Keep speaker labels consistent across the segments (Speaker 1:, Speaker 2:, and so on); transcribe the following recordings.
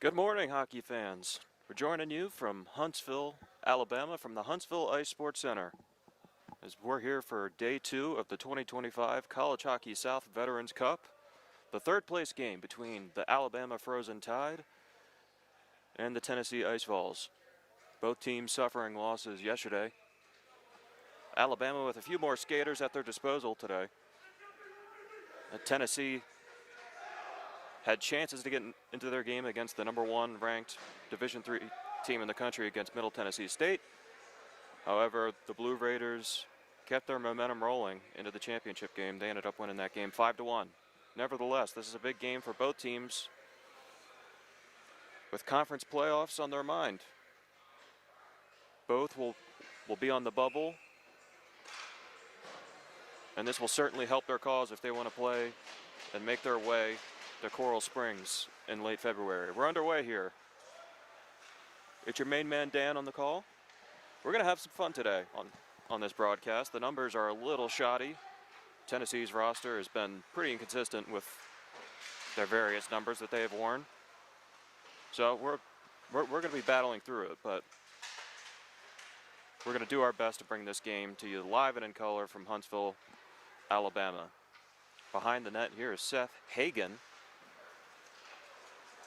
Speaker 1: Good morning, hockey fans. We're joining you from Huntsville, Alabama, from the Huntsville Ice Sports Center, as we're here for day 2 of the 2025 College Hockey South Veterans Cup, the third place game between the Alabama Frozen Tide and the Tennessee Ice Vols. Both teams suffering losses yesterday. Alabama with a few more skaters at their disposal today. Tennessee had chances to get into their game against the number 1 ranked Division III team in the country against Middle Tennessee State. However, the Blue Raiders kept their momentum rolling into the championship game. They ended up winning that game 5-1. Nevertheless, this is a big game for both teams with conference playoffs on their mind. Both will be on the bubble, and this will certainly help their cause if they want to play and make their way to Coral Springs in late February. We're underway here. It's your main man, Dan, on the call. We're going to have some fun today on this broadcast. The numbers are a little shoddy. Tennessee's roster has been pretty inconsistent with their various numbers that they have worn. So we're going to be battling through it, but we're going to do our best to bring this game to you live and in color from Huntsville, Alabama. Behind the net here is Seth Hagen.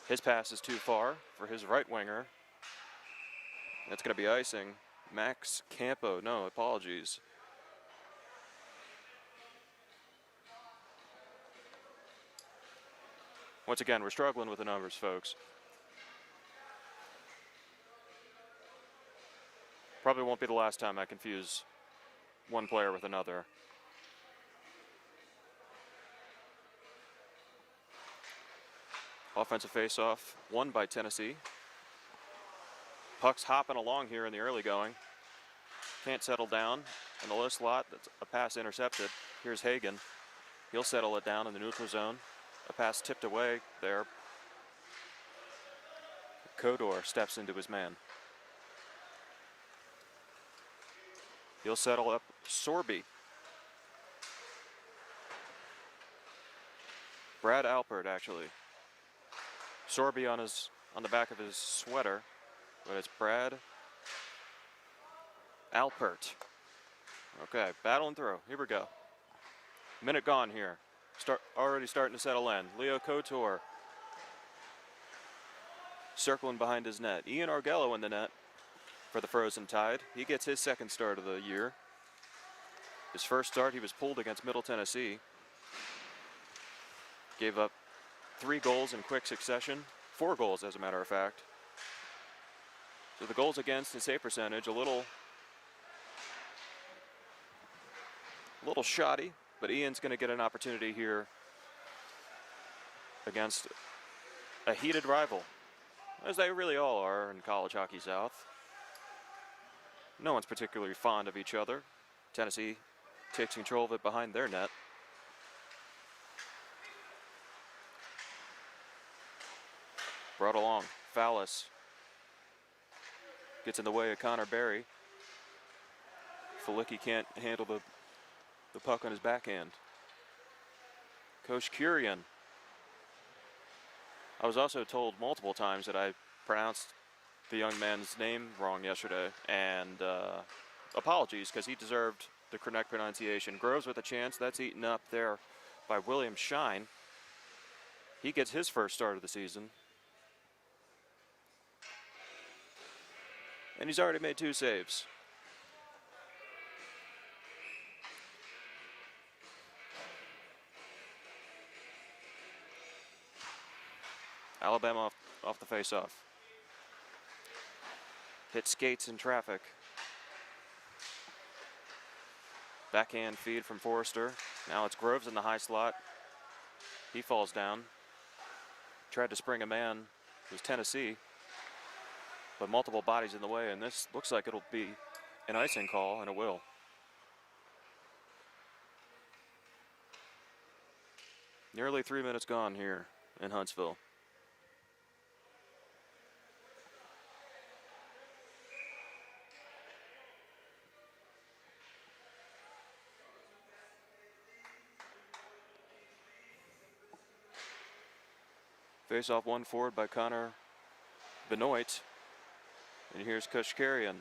Speaker 1: His pass is too far for his right winger. That's going to be icing. Max Campo, no, apologies. Once again, we're struggling with the numbers, folks. Probably won't be the last time I confuse one player with another. Offensive face-off, won by Tennessee. Puck's hopping along here in the early going. Can't settle down in the low slot. That's a pass intercepted. Here's Hagen. He'll settle it down in the neutral zone. A pass tipped away there. Kodor steps into his man. He'll settle up Sorby. Brad Alpert, actually. Sorby on the back of his sweater, but it's Brad Alpert. Okay, battling through. Here we go. Minute gone here. Already starting to settle in. Leo Kotor circling behind his net. Ian Argello in the net for the Frozen Tide. He gets his second start of the year. His first start, he was pulled against Middle Tennessee. Gave up 3 goals in quick succession. 4 goals, as a matter of fact. So the goals against and save percentage a little shoddy, but Ian's going to get an opportunity here against a heated rival, as they really all are in College Hockey South. No one's particularly fond of each other. Tennessee takes control of it behind their net. Brought along. Fallis gets in the way of Connor Berry. Felicki can't handle the puck on his backhand. Coach Kurian. I was also told multiple times that I pronounced the young man's name wrong yesterday, and apologies, because he deserved the correct pronunciation. Groves with a chance. That's eaten up there by William Shine. He gets his first start of the season. And he's already made 2 saves. Alabama off the face-off. Hit skates in traffic. Backhand feed from Forrester. Now it's Groves in the high slot. He falls down. Tried to spring a man. It was Tennessee. But multiple bodies in the way, and this looks like it'll be an icing call, and it will. Nearly 3 minutes gone here in Huntsville. Face off one forward by Connor Benoit. And here's Kushkarian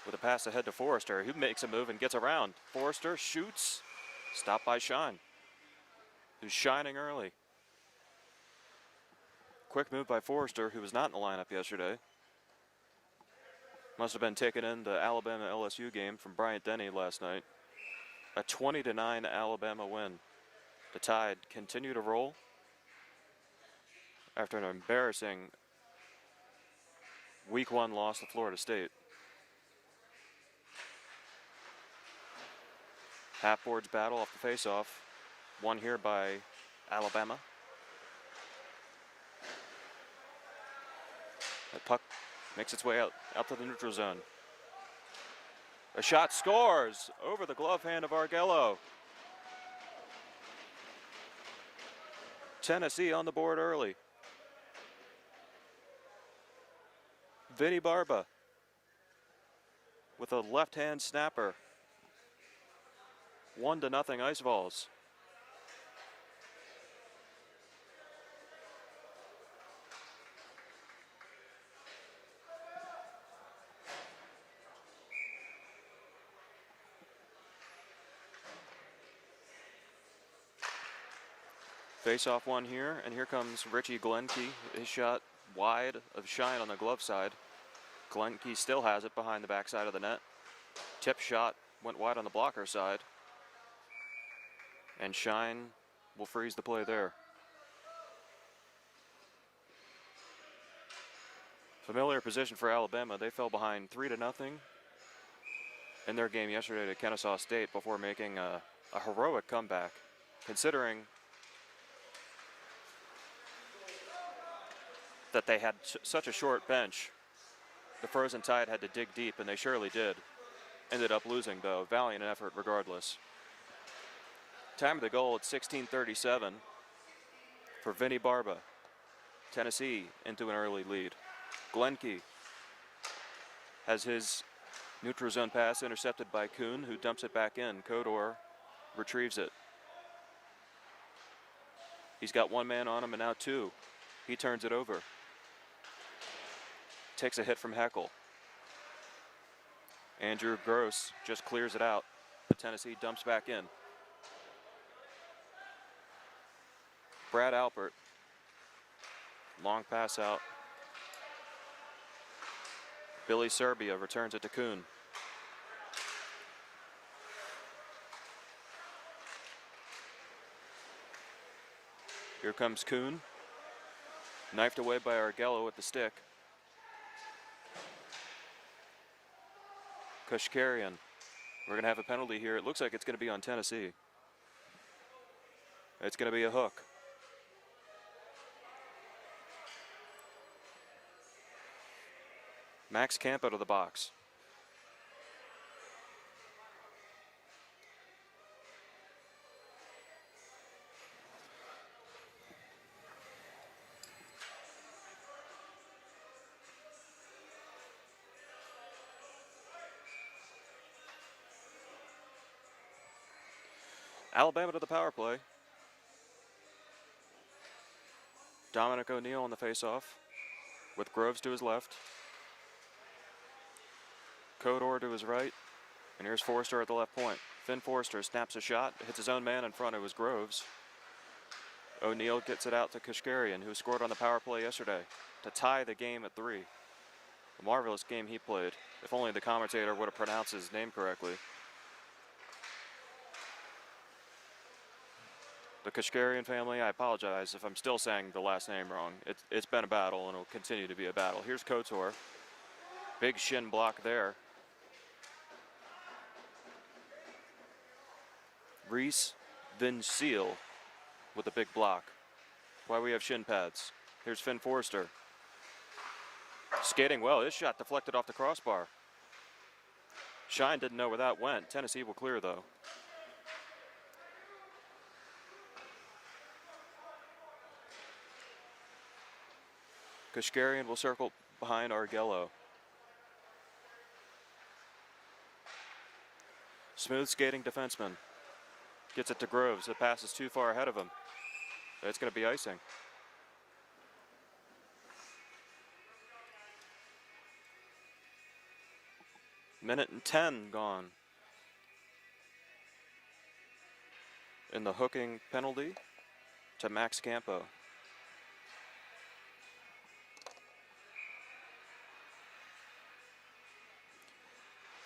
Speaker 1: with a pass ahead to Forrester, who makes a move and gets around. Forrester shoots, stopped by Shine, who's shining early. Quick move by Forrester, who was not in the lineup yesterday. Must have been taken in the Alabama LSU game from Bryant Denny last night. A 20-9 Alabama win. The Tide continue to roll after an embarrassing Week 1 loss to Florida State. Half-boards battle off the faceoff. Won here by Alabama. That puck makes its way out to the neutral zone. A shot scores over the glove hand of Argello. Tennessee on the board early. Vinny Barba with a left-hand snapper. 1-0 Ice Vols. Face-off one here, and here comes Richie Glenke. His shot wide of Shine on the glove side. Glenke still has it behind the backside of the net. Tip shot went wide on the blocker side. And Shine will freeze the play there. Familiar position for Alabama. They fell behind 3-0 in their game yesterday to Kennesaw State before making a heroic comeback, considering that they had such a short bench. The Frozen Tide had to dig deep, and they surely did. Ended up losing, though. Valiant effort regardless. Time of the goal at 16:37 for Vinny Barba. Tennessee into an early lead. Glenke has his neutral zone pass intercepted by Kuhn, who dumps it back in. Kodor retrieves it. He's got one man on him and now two. He turns it over. Takes a hit from Heckel. Andrew Gross just clears it out, but Tennessee dumps back in. Brad Alpert, long pass out. Billy Serbia returns it to Kuhn. Here comes Kuhn, knifed away by Argello with the stick. Kushkarian. We're going to have a penalty here. It looks like it's going to be on Tennessee. It's going to be a hook. Max Camp out of the box. Alabama to the power play. Dominic O'Neill on the faceoff with Groves to his left. Kodor to his right. And here's Forrester at the left point. Finn Forrester snaps a shot, hits his own man in front. It was Groves. O'Neill gets it out to Kushkarian, who scored on the power play yesterday to tie the game at 3. A marvelous game he played. If only the commentator would have pronounced his name correctly. The Kushkarian family, I apologize if I'm still saying the last name wrong. It's been a battle and it'll continue to be a battle. Here's Kotor. Big shin block there. Reese Vincil with a big block. Why we have shin pads. Here's Finn Forrester. Skating well. His shot deflected off the crossbar. Shine didn't know where that went. Tennessee will clear though. Kushkarian will circle behind Argello. Smooth skating defenseman. Gets it to Groves. The pass is too far ahead of him. It's going to be icing. Minute and 10 gone. In the hooking penalty to Max Campo.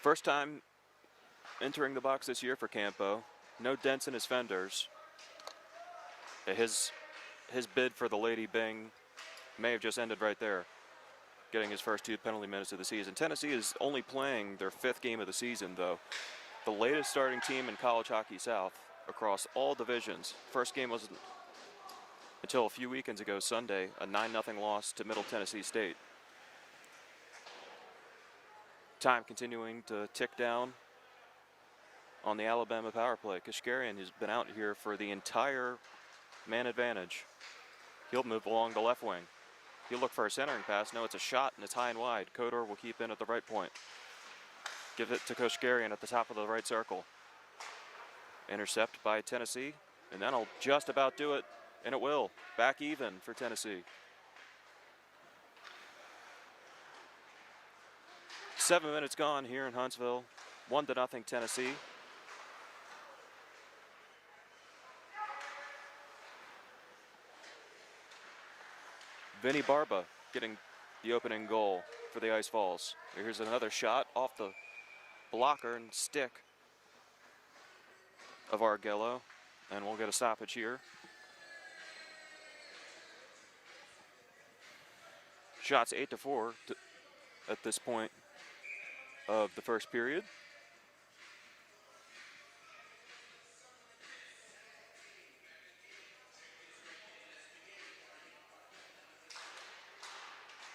Speaker 1: First time entering the box this year for Campo. No dents in his fenders. His bid for the Lady Bing may have just ended right there, getting his first 2 penalty minutes of the season. Tennessee is only playing their 5th game of the season, though. The latest starting team in college hockey South across all divisions. First game wasn't until a few weekends ago, Sunday, a 9-0 loss to Middle Tennessee State. Time continuing to tick down on the Alabama power play. Kashkarian, who's been out here for the entire man advantage. He'll move along the left wing. He'll look for a centering pass. No, it's a shot and it's high and wide. Kodor will keep in at the right point. Give it to Kashkarian at the top of the right circle. Intercept by Tennessee, and that'll just about do it, and it will. Back even for Tennessee. 7 minutes gone here in Huntsville. 1-0 Tennessee. Vinny Barba getting the opening goal for the Ice Falls. Here's another shot off the blocker and stick of Argello, and we'll get a stoppage here. Shots 8-4 at this point of the first period.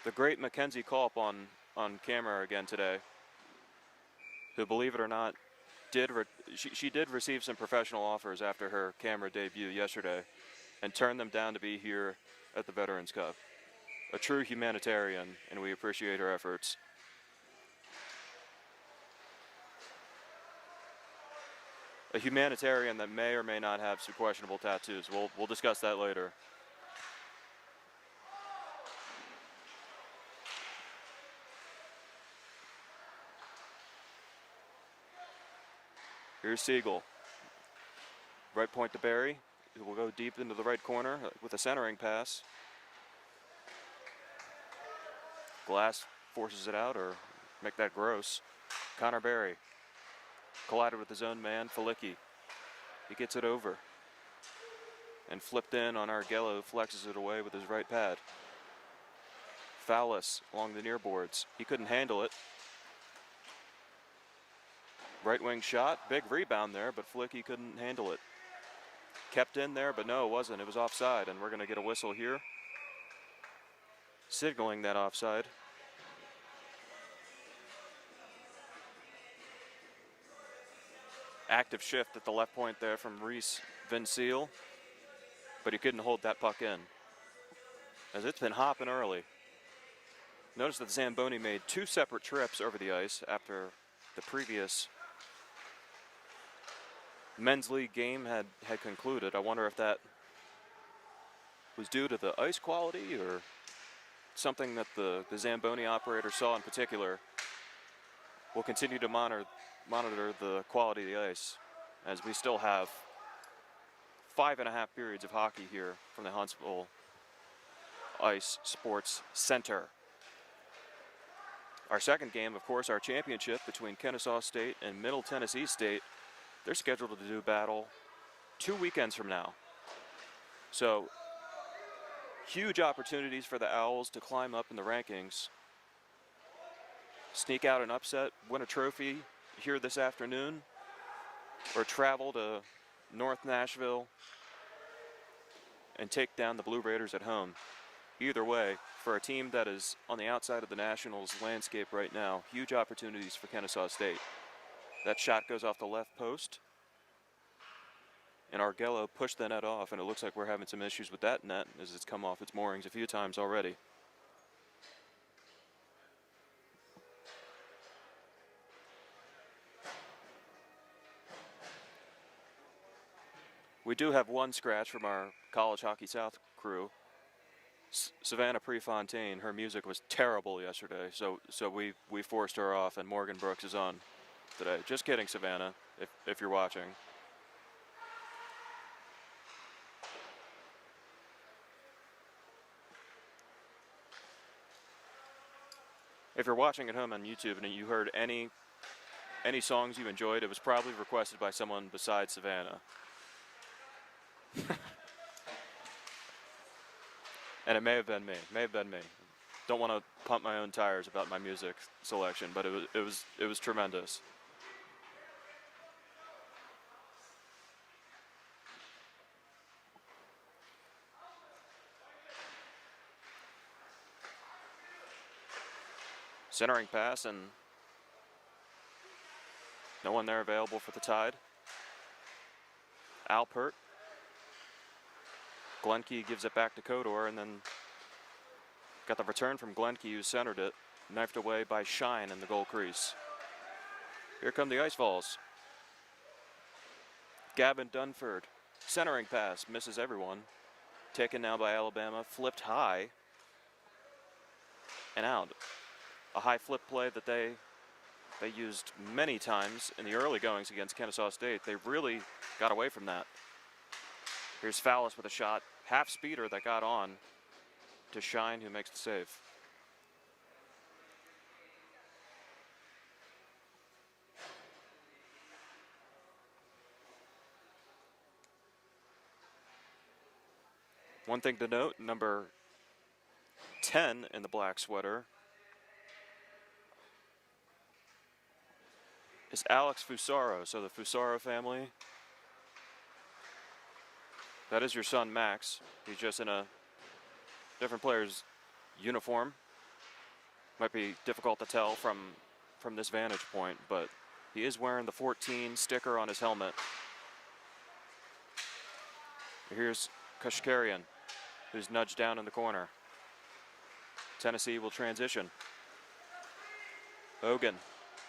Speaker 1: The great Mackenzie Culp on camera again today, who, believe it or not, she did receive some professional offers after her camera debut yesterday and turned them down to be here at the Veterans Cup. A true humanitarian, and we appreciate her efforts. A humanitarian that may or may not have some questionable tattoos. We'll discuss that later. Here's Siegel. Right point to Barry, who will go deep into the right corner with a centering pass. Glass forces it out, or make that gross. Connor Barry collided with his own man, Felicki. He gets it over and flipped in on Argello, flexes it away with his right pad. Foulis along the near boards. He couldn't handle it. Right wing shot, big rebound there, but Felicki couldn't handle it. Kept in there, but no, it wasn't. It was offside, and we're going to get a whistle here, signaling that offside. Active shift at the left point there from Reese Vincile, but he couldn't hold that puck in, as it's been hopping early. Notice that Zamboni made 2 separate trips over the ice after the previous men's league game had concluded. I wonder if that was due to the ice quality or something that the Zamboni operator saw in particular. We'll continue to monitor the quality of the ice, as we still have 5.5 periods of hockey here from the Huntsville Ice Sports Center. Our second game, of course, our championship between Kennesaw State and Middle Tennessee State. They're scheduled to do battle 2 weekends from now. So, huge opportunities for the Owls to climb up in the rankings, sneak out an upset, win a trophy here this afternoon, or travel to North Nashville and take down the Blue Raiders at home. Either way, for a team that is on the outside of the Nationals landscape right now, huge opportunities for Kennesaw State. That shot goes off the left post, and Argello pushed the net off, and it looks like we're having some issues with that net as it's come off its moorings a few times already. We do have one scratch from our College Hockey South crew. Savannah Prefontaine, her music was terrible yesterday, so we forced her off, and Morgan Brooks is on today. Just kidding, Savannah, if you're watching. If you're watching at home on YouTube and you heard any songs you enjoyed, it was probably requested by someone besides Savannah. And it may have been me. Don't want to pump my own tires about my music selection, but it was tremendous. Centering pass, and no one there available for the Tide. Alpert. Glenke gives it back to Kodor, and then got the return from Glenke, who centered it, knifed away by Shine in the goal crease. Here come the Ice Vols. Gavin Dunford, centering pass, misses everyone. Taken now by Alabama, flipped high and out. A high flip play that they used many times in the early goings against Kennesaw State. They really got away from that. Here's Fallis with a shot, half speeder that got on to Shine, who makes the save. One thing to note, number 10 in the black sweater is Alex Fusaro. So the Fusaro family, that is your son Max. He's just in a different player's uniform. Might be difficult to tell from this vantage point, but he is wearing the 14 sticker on his helmet. Here's Kashkarian, who's nudged down in the corner. Tennessee will transition.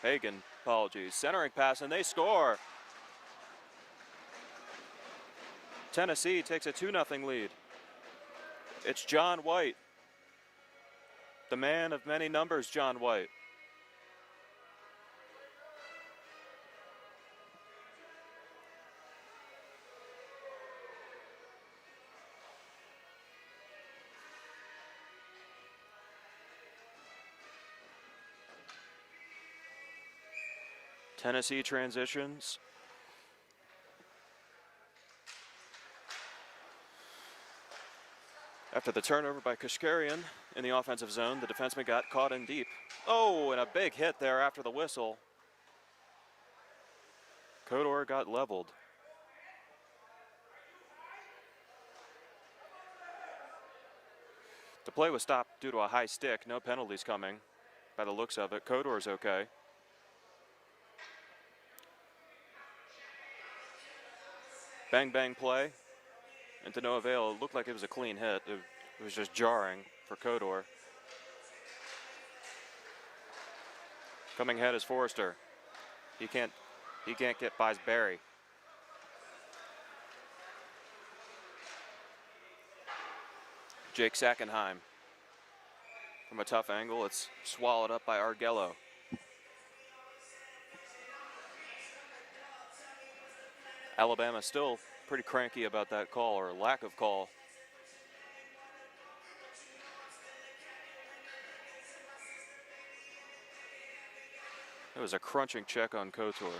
Speaker 1: Hagen, apologies. Centering pass, and they score. Tennessee takes a 2-0 lead. It's John White. The man of many numbers, John White. Tennessee transitions. After the turnover by Kashkarian in the offensive zone, the defenseman got caught in deep. Oh, and a big hit there after the whistle. Kodor got leveled. The play was stopped due to a high stick. No penalties coming by the looks of it. Kodor's okay. Bang, bang play, and to no avail. It looked like it was a clean hit. It was just jarring for Kodor. Coming ahead is Forrester. He can't get by Barry. Jake Sackenheim. From a tough angle, it's swallowed up by Argello. Alabama still pretty cranky about that call, or lack of call. It was a crunching check on Couture.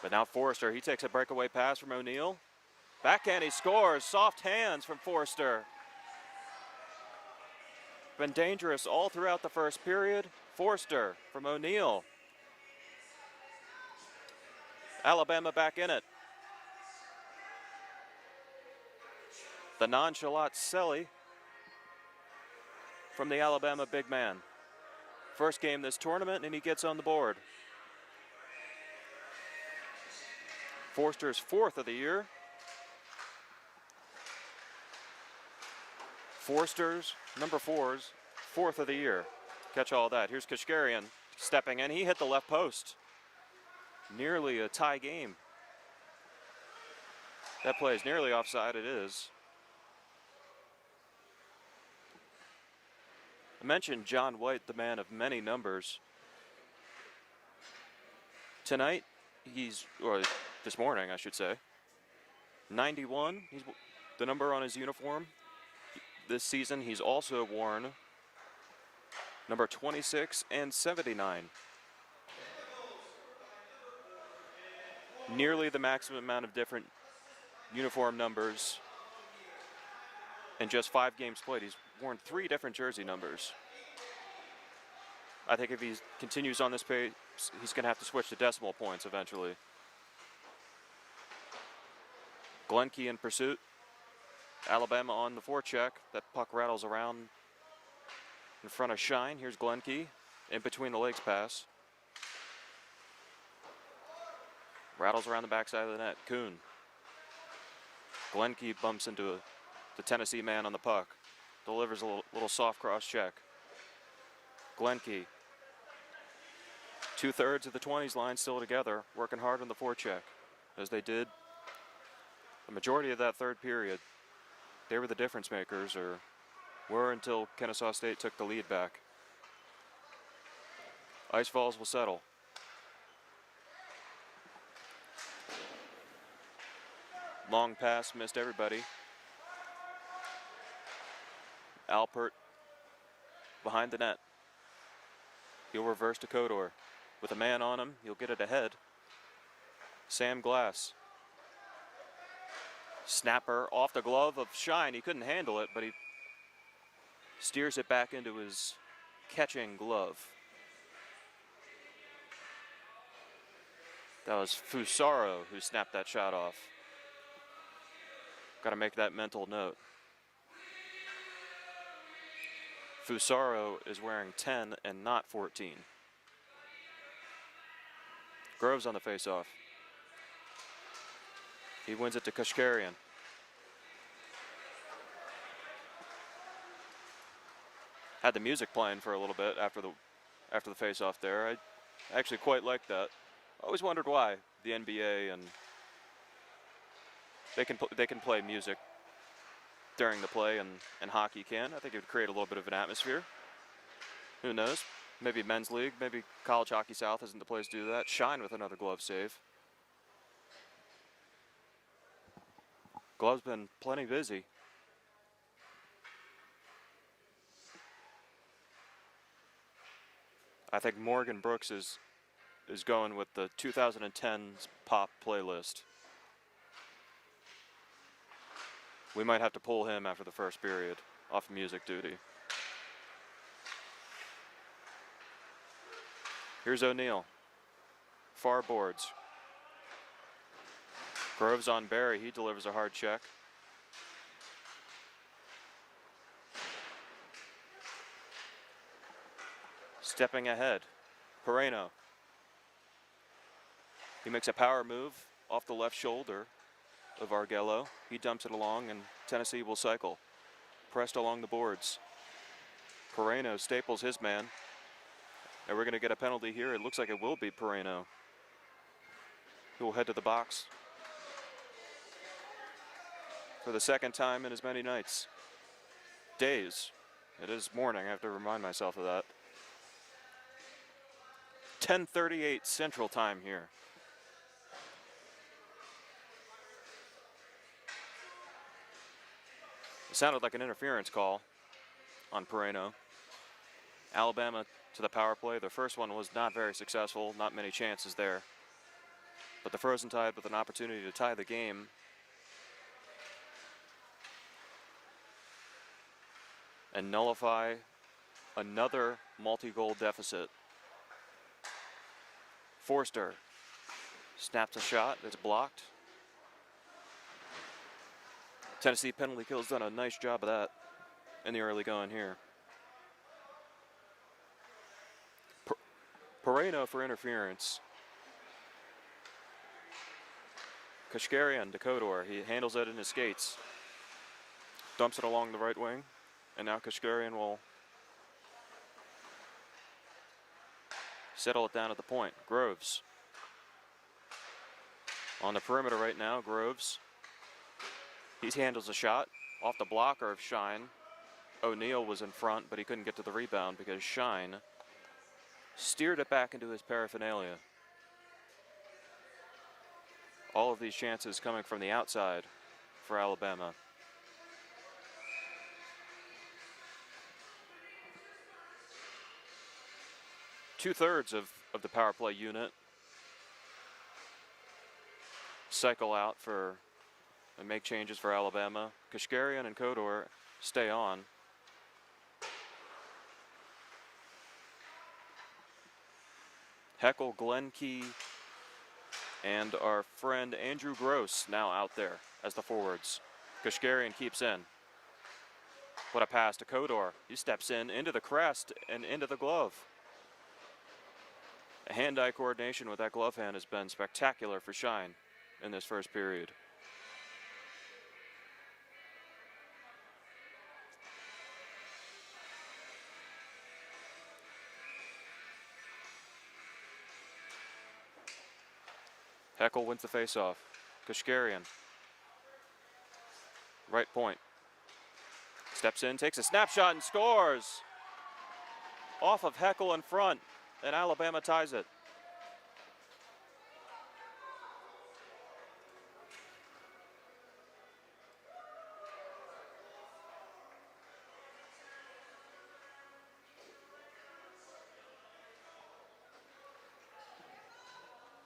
Speaker 1: But now Forrester, he takes a breakaway pass from O'Neal. Backhand, he scores. Soft hands from Forrester. Been dangerous all throughout the first period. Forrester from O'Neal. Alabama back in it. The nonchalant Selly from the Alabama big man. First game this tournament, and he gets on the board. Forster's 4th of the year. Forster's number 4's 4th of the year. Catch all that. Here's Kashkarian stepping in. He hit the left post. Nearly a tie game. That play is nearly offside. It is. I mentioned John White, the man of many numbers. Tonight, or this morning, I should say, 91, he's the number on his uniform. This season, he's also worn number 26 and 79. Nearly the maximum amount of different uniform numbers in just 5 games played. He's worn 3 different jersey numbers. I think if he continues on this pace, he's going to have to switch to decimal points eventually. Glenke in pursuit. Alabama on the forecheck. That puck rattles around in front of Shine. Here's Glenke in between the legs pass. Rattles around the backside of the net. Kuhn. Glenke bumps into the Tennessee man on the puck. Delivers a little soft cross check. Glenke. 2/3 of the 20s line still together, working hard on the forecheck, as they did the majority of that third period. They were the difference makers, or were until Kennesaw State took the lead back. Ice Falls will settle. Long pass, missed everybody. Alpert behind the net. He'll reverse to Kodor. With a man on him, he'll get it ahead. Sam Glass. Snapper off the glove of Shine. He couldn't handle it, but he steers it back into his catching glove. That was Fusaro who snapped that shot off. Got to make that mental note. Fusaro is wearing 10 and not 14. Groves on the faceoff. He wins it to Kashkarian. Had the music playing for a little bit after the faceoff there. I actually quite liked that. Always wondered why the NBA and they can play music during the play, and hockey can. I think it would create a little bit of an atmosphere. Who knows? Maybe men's league, maybe College Hockey South isn't the place to do that. Shine with another glove save. Glove's been plenty busy. I think Morgan Brooks is going with the 2010's pop playlist. We might have to pull him after the first period off music duty. Here's O'Neill. Far boards. Groves on Barry. He delivers a hard check. Stepping ahead. Pereno. He makes a power move off the left shoulder of Argello. He dumps it along, and Tennessee will cycle. Pressed along the boards. Pereno staples his man. And we're going to get a penalty here. It looks like it will be Pereno, who will head to the box for the second time in as many nights. Days. It is morning. I have to remind myself of that. 10:38 Central Time here. It sounded like an interference call on Pereno. Alabama to the power play. The first one was not very successful, not many chances there. But the Frozen Tide with an opportunity to tie the game. And nullify another multi-goal deficit. Forster snaps a shot. It's blocked. Tennessee penalty kill's done a nice job of that in the early going here. Pereno for interference. Kashkarian to Kodor. He handles it in his skates. Dumps it along the right wing. And now Kashkarian will settle it down at the point. Groves. On the perimeter right now, Groves. He handles a shot off the blocker of Shine. O'Neal was in front, but he couldn't get to the rebound because Shine steered it back into his paraphernalia. All of these chances coming from the outside for Alabama. Two-thirds of the power play unit cycle out for and make changes for Alabama. Kashkarian and Kodor stay on. Heckle, Glenkey, and our friend Andrew Gross now out there as the forwards. Kashkarian keeps in. What a pass to Kodor. He steps in into the crest and into the glove. Hand-eye coordination with that glove hand has been spectacular for Shine in this first period. Heckle wins the faceoff. Kashkarian. Right point. Steps in, takes a snapshot, and scores! Off of Heckle in front, and Alabama ties it.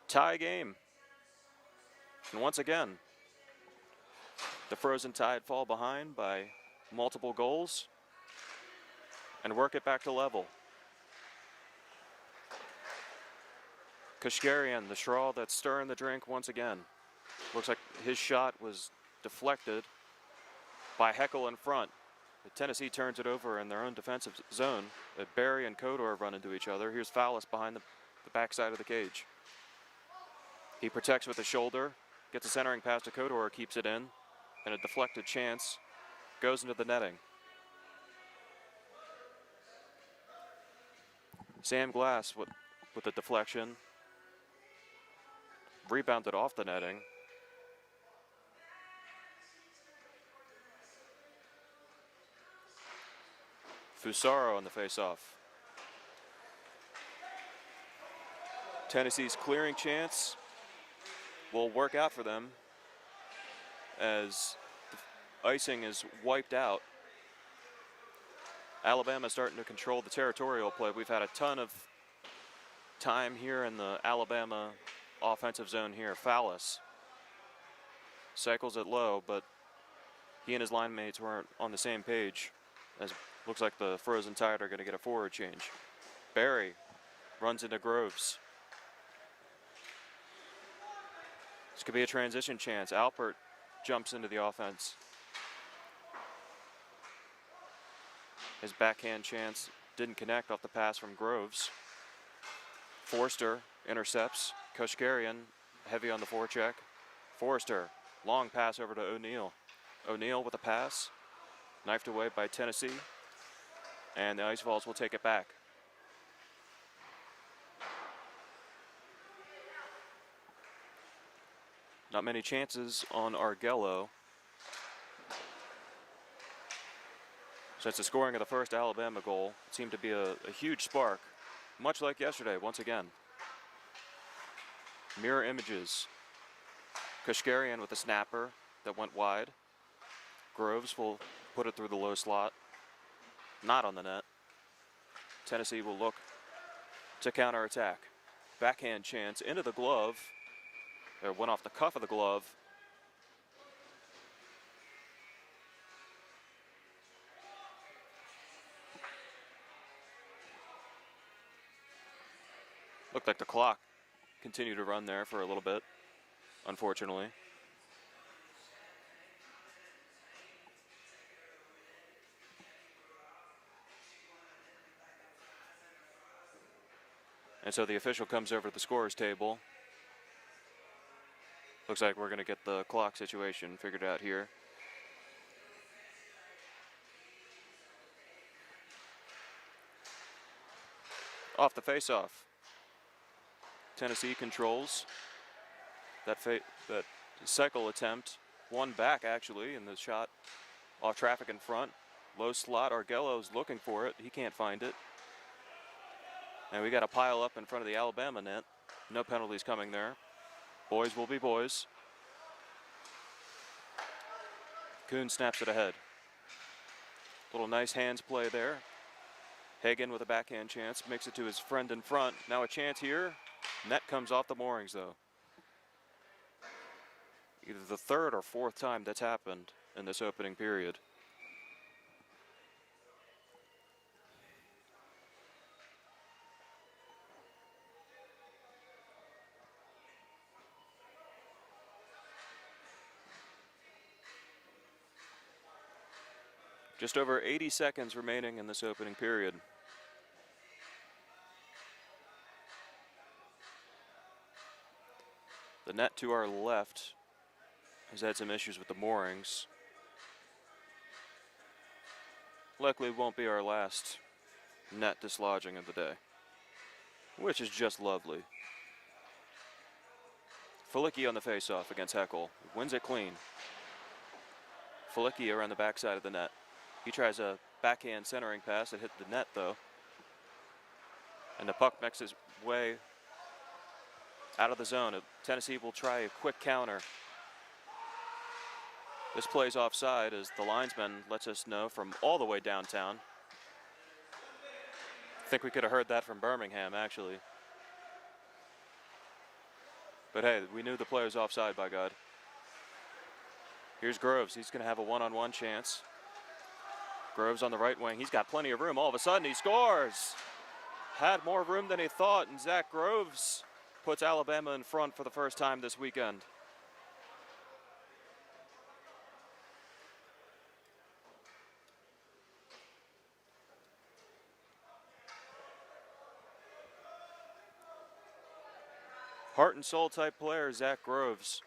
Speaker 1: Tie game. And once again, the Frozen Tide fall behind by multiple goals and work it back to level. Kashkarian, the straw that's stirring the drink once again. Looks like his shot was deflected by Heckle in front. Tennessee turns it over in their own defensive zone. Barry and Kodor run into each other. Here's Fallis behind the backside of the cage. He protects with the shoulder, gets a centering pass to Kodor, keeps it in, and a deflected chance goes into the netting. Sam Glass with the deflection. Rebounded off the netting. Fusaro on the faceoff. Tennessee's clearing chance will work out for them as the icing is wiped out. Alabama starting to control the territorial play. We've had a ton of time here in the Alabama offensive zone here. Fallis cycles it low, but he and his line mates weren't on the same page, as looks like the Frozen Tide are going to get a forward change. Barry runs into Groves. This could be a transition chance. Alpert jumps into the offense. His backhand chance didn't connect off the pass from Groves. Forster intercepts. Kashkarian heavy on the forecheck. Forster, long pass over to O'Neal. O'Neal with a pass, knifed away by Tennessee, and the Ice Vols will take it back. Not many chances on Argello. Since the scoring of the first Alabama goal, it seemed to be a huge spark, much like yesterday, once again. Mirror images. Kashkarian with a snapper that went wide. Groves will put it through the low slot. Not on the net. Tennessee will look to counterattack. Backhand chance into the glove. It went off the cuff of the glove. Looked like the clock continued to run there for a little bit, unfortunately. And so the official comes over to the scorer's table. Looks like we're going to get the clock situation figured out here. Off the face-off. Tennessee controls that cycle attempt. One back, actually, and the shot off traffic in front. Low slot, Argello's looking for it. He can't find it. And we got a pile up in front of the Alabama net. No penalties coming there. Boys will be boys. Kuhn snaps it ahead. Little nice hands play there. Hagen with a backhand chance, makes it to his friend in front. Now a chance here. Net comes off the moorings though. Either the third or fourth time that's happened in this opening period. Just over 80 seconds remaining in this opening period. The net to our left has had some issues with the moorings. Likely won't be our last net dislodging of the day, which is just lovely. Felicki on the faceoff against Heckel. Wins it clean. Felicki around the backside of the net. He tries a backhand centering pass. It hit the net though. And the puck makes his way out of the zone. Tennessee will try a quick counter. This play's offside as the linesman lets us know from all the way downtown. I think we could have heard that from Birmingham actually. But hey, we knew the play was offside, by God. Here's Groves. He's going to have a one-on-one chance. Groves on the right wing. He's got plenty of room. All of a sudden, he scores. Had more room than he thought, and Zach Groves puts Alabama in front for the first time this weekend. Heart and soul type player, Zach Groves,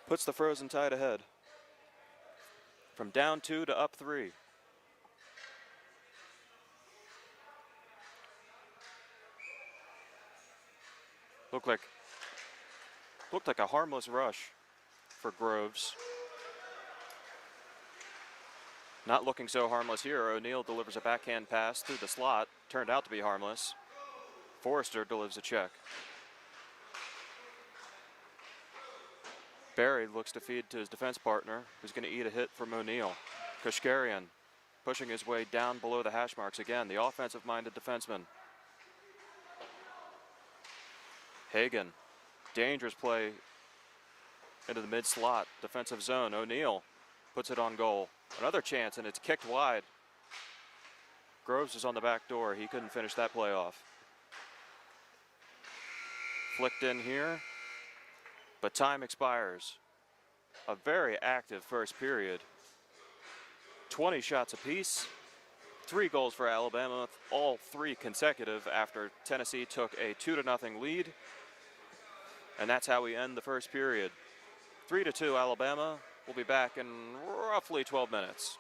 Speaker 1: puts the Frozen Tide ahead. From down 2 to up 3. Looked like a harmless rush for Groves. Not looking so harmless here. O'Neal delivers a backhand pass through the slot. Turned out to be harmless. Forrester delivers a check. Barry looks to feed to his defense partner, who's going to eat a hit from O'Neal. Kashkarian pushing his way down below the hash marks again, the offensive-minded defenseman. Hagen, dangerous play into the mid-slot, defensive zone. O'Neal puts it on goal. Another chance, and it's kicked wide. Groves is on the back door. He couldn't finish that play off. Flicked in here, but time expires. A very active first period. 20 shots apiece. 3 goals for Alabama, all 3 consecutive after Tennessee took a 2-0 lead. And that's how we end the first period. 3-2 Alabama. We'll be back in roughly 12 minutes.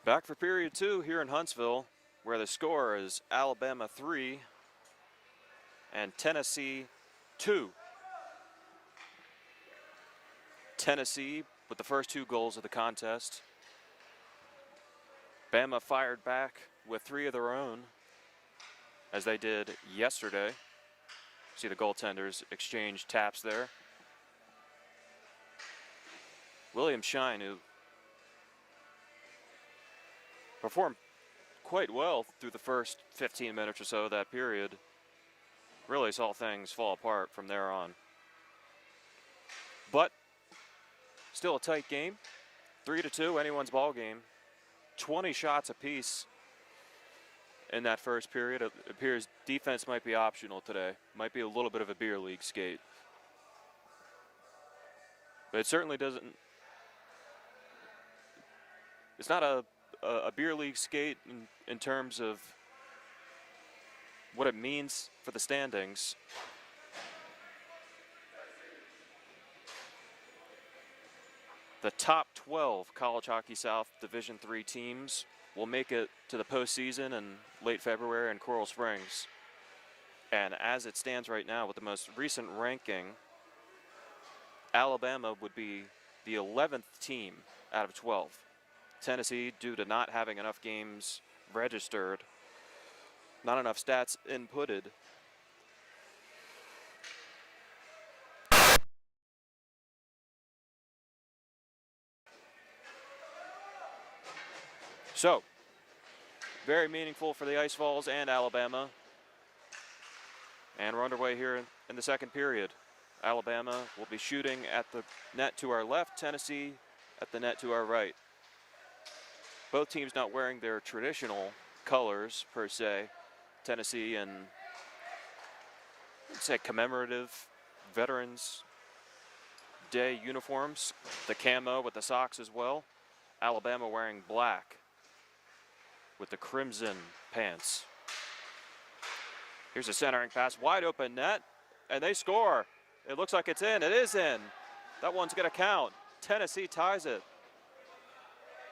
Speaker 1: Back for period 2 here in Huntsville, where the score is Alabama 3 and Tennessee 2. Tennessee with the first 2 goals of the contest. Bama fired back with 3 of their own, as they did yesterday. See the goaltenders exchange taps there. William Shine, who performed quite well through the first 15 minutes or so of that period, really saw things fall apart from there on. But still a tight game, 3-2, anyone's ball game. 20 shots apiece in that first period. It appears defense might be optional today. Might be a little bit of a beer league skate. But it certainly doesn't. It's not a beer league skate in terms of what it means for the standings. The top 12 College Hockey South Division III teams will make it to the postseason in late February in Coral Springs. And as it stands right now with the most recent ranking, Alabama would be the 11th team out of 12. Tennessee, due to not having enough games registered, not enough stats inputted, so very meaningful for the Ice Vols and Alabama. And we're underway here in the second period. Alabama will be shooting at the net to our left, Tennessee at the net to our right. Both teams not wearing their traditional colors per se. Tennessee in, let's say, commemorative Veterans Day uniforms, the camo with the socks as well. Alabama wearing black with the crimson pants. Here's a centering pass, wide open net, and they score. It looks like it's in. It is in. That one's going to count. Tennessee ties it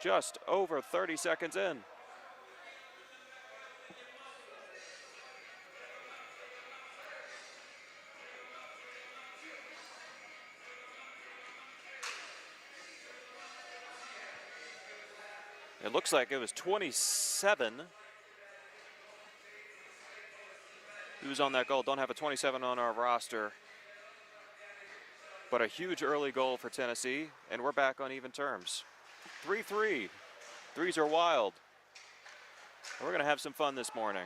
Speaker 1: just over 30 seconds in. It looks like it was 27. Who's on that goal? Don't have a 27 on our roster. But a huge early goal for Tennessee, and we're back on even terms. 3-3. Threes are wild. And we're going to have some fun this morning.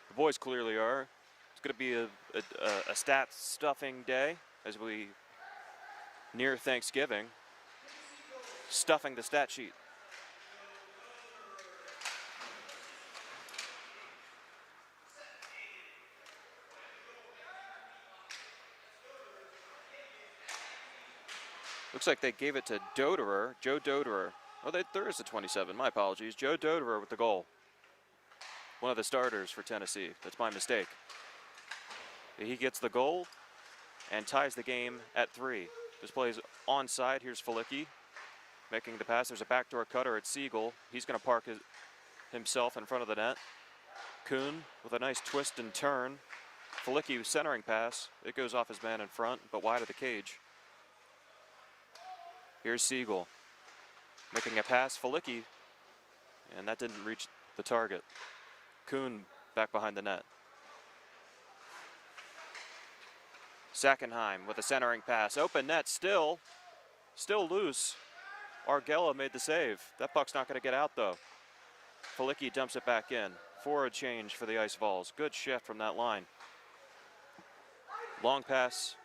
Speaker 1: The boys clearly are. It's going to be a stat stuffing day as we near Thanksgiving. Stuffing the stat sheet. Looks like they gave it to Doderer, Joe Doderer. Oh, there is a 27, my apologies. Joe Doderer with the goal. One of the starters for Tennessee, that's my mistake. He gets the goal and ties the game at 3. This play is onside, here's Felicki making the pass. There's a backdoor cutter at Siegel. He's gonna park himself in front of the net. Kuhn with a nice twist and turn. Felicki centering pass. It goes off his man in front, but wide of the cage. Here's Siegel making a pass, Felicki, and that didn't reach the target. Kuhn back behind the net. Sackenheim with a centering pass, open net, still loose. Argella made the save. That puck's not going to get out though. Felicki dumps it back in. Forward change for the Ice Vols. Good shift from that line. Long pass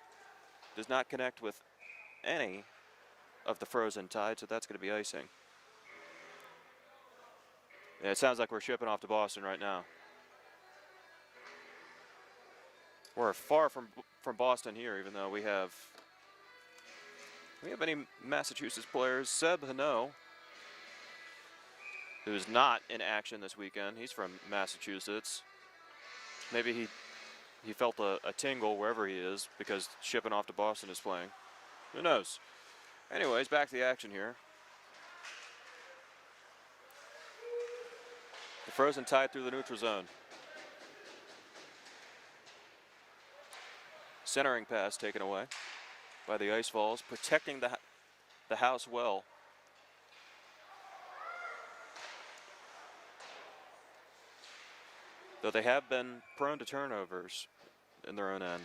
Speaker 1: does not connect with any of the frozen tide, so that's going to be icing. Yeah, it sounds like we're shipping off to Boston right now. We're far from Boston here, even though we have any Massachusetts players. Seb Hano, who's not in action this weekend. He's from Massachusetts. Maybe he felt a tingle wherever he is because shipping off to Boston is playing. Who knows? Anyways, back to the action here. The Frozen Tide through the neutral zone. Centering pass taken away by the Ice Vols, protecting the house well. Though they have been prone to turnovers in their own end.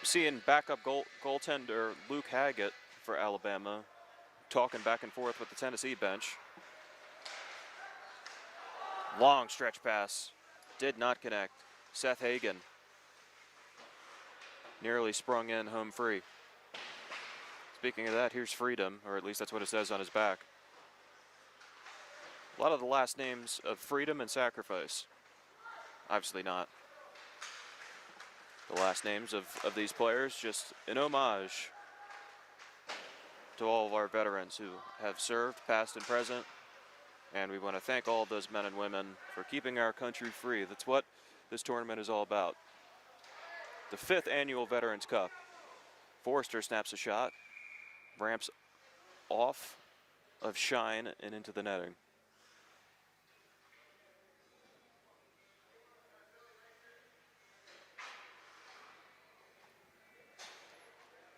Speaker 1: Seeing backup goaltender Luke Haggett for Alabama talking back and forth with the Tennessee bench. Long stretch pass, did not connect. Seth Hagen nearly sprung in home free. Speaking of that, here's Freedom, or at least that's what it says on his back. A lot of the last names of Freedom and Sacrifice. Obviously not. The last names of these players, just an homage to all of our veterans who have served, past and present. And we want to thank all of those men and women for keeping our country free. That's what this tournament is all about. The 5th annual Veterans Cup. Forrester snaps a shot, ramps off of Shine and into the netting.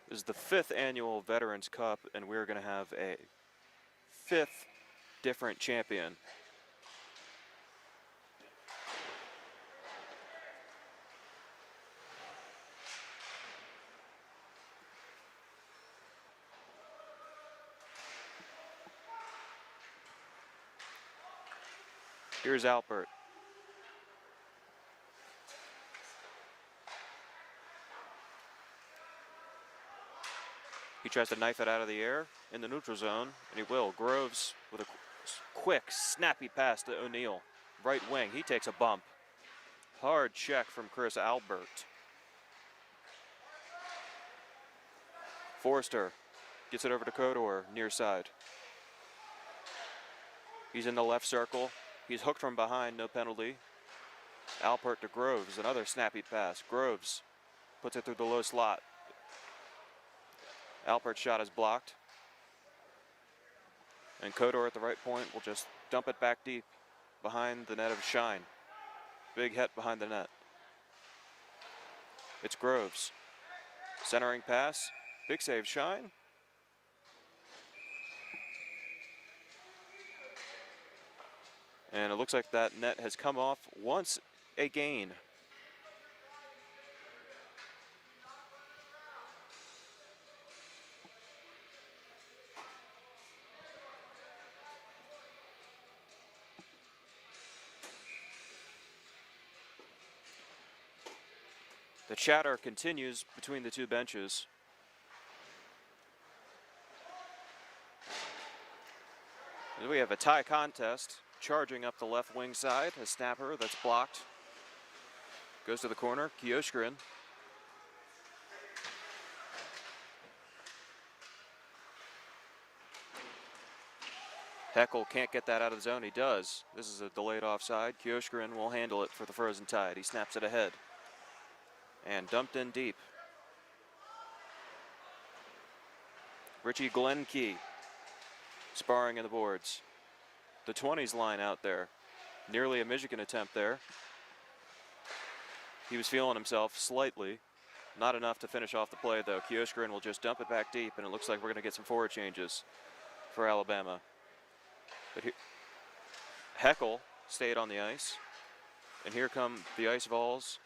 Speaker 1: This is the 5th annual Veterans Cup, and we're going to have a 5th different champion. Here's Alpert. He tries to knife it out of the air in the neutral zone, and he will. Groves with a quick, snappy pass to O'Neal. Right wing, he takes a bump. Hard check from Chris Albert. Forrester gets it over to Kodor, near side. He's in the left circle. He's hooked from behind, no penalty. Alpert to Groves, another snappy pass. Groves puts it through the low slot. Alpert's shot is blocked. And Kodor at the right point will just dump it back deep behind the net of Shine. Big hit behind the net. It's Groves. Centering pass. Big save, Shine. And it looks like that net has come off once again. The chatter continues between the two benches. And we have a tie contest. Charging up the left wing side, a snapper that's blocked. Goes to the corner, Kioskrin. Heckel can't get that out of the zone, he does. This is a delayed offside. Kioskrin will handle it for the Frozen Tide. He snaps it ahead. And dumped in deep. Richie Glenkey sparring in the boards. The 20s line out there. Nearly a Michigan attempt there. He was feeling himself slightly. Not enough to finish off the play, though. Kioskrin will just dump it back deep, and it looks like we're going to get some forward changes for Alabama. But Heckel stayed on the ice. And here come the Ice Vols.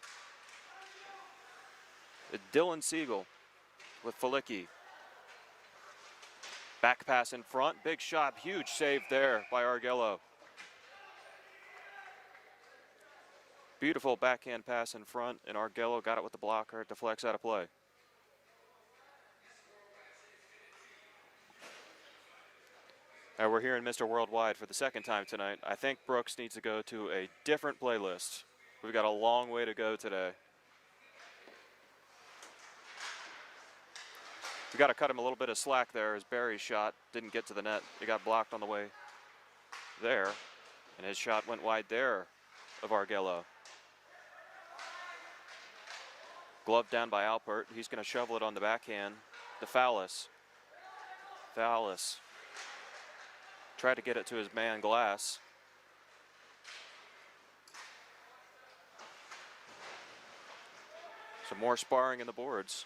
Speaker 1: Dylan Siegel with Felicki. Back pass in front, big shot, huge save there by Argello. Beautiful backhand pass in front, and Argello got it with the blocker. It deflects out of play. We're here in Mr. Worldwide for the second time tonight. I think Brooks needs to go to a different playlist. We've got a long way to go today. We got to cut him a little bit of slack there as Barry's shot didn't get to the net. He got blocked on the way there, and his shot went wide there of Argello. Glove down by Alpert. He's going to shovel it on the backhand to Fowlis. Fowlis tried to get it to his man Glass. Some more sparring in the boards.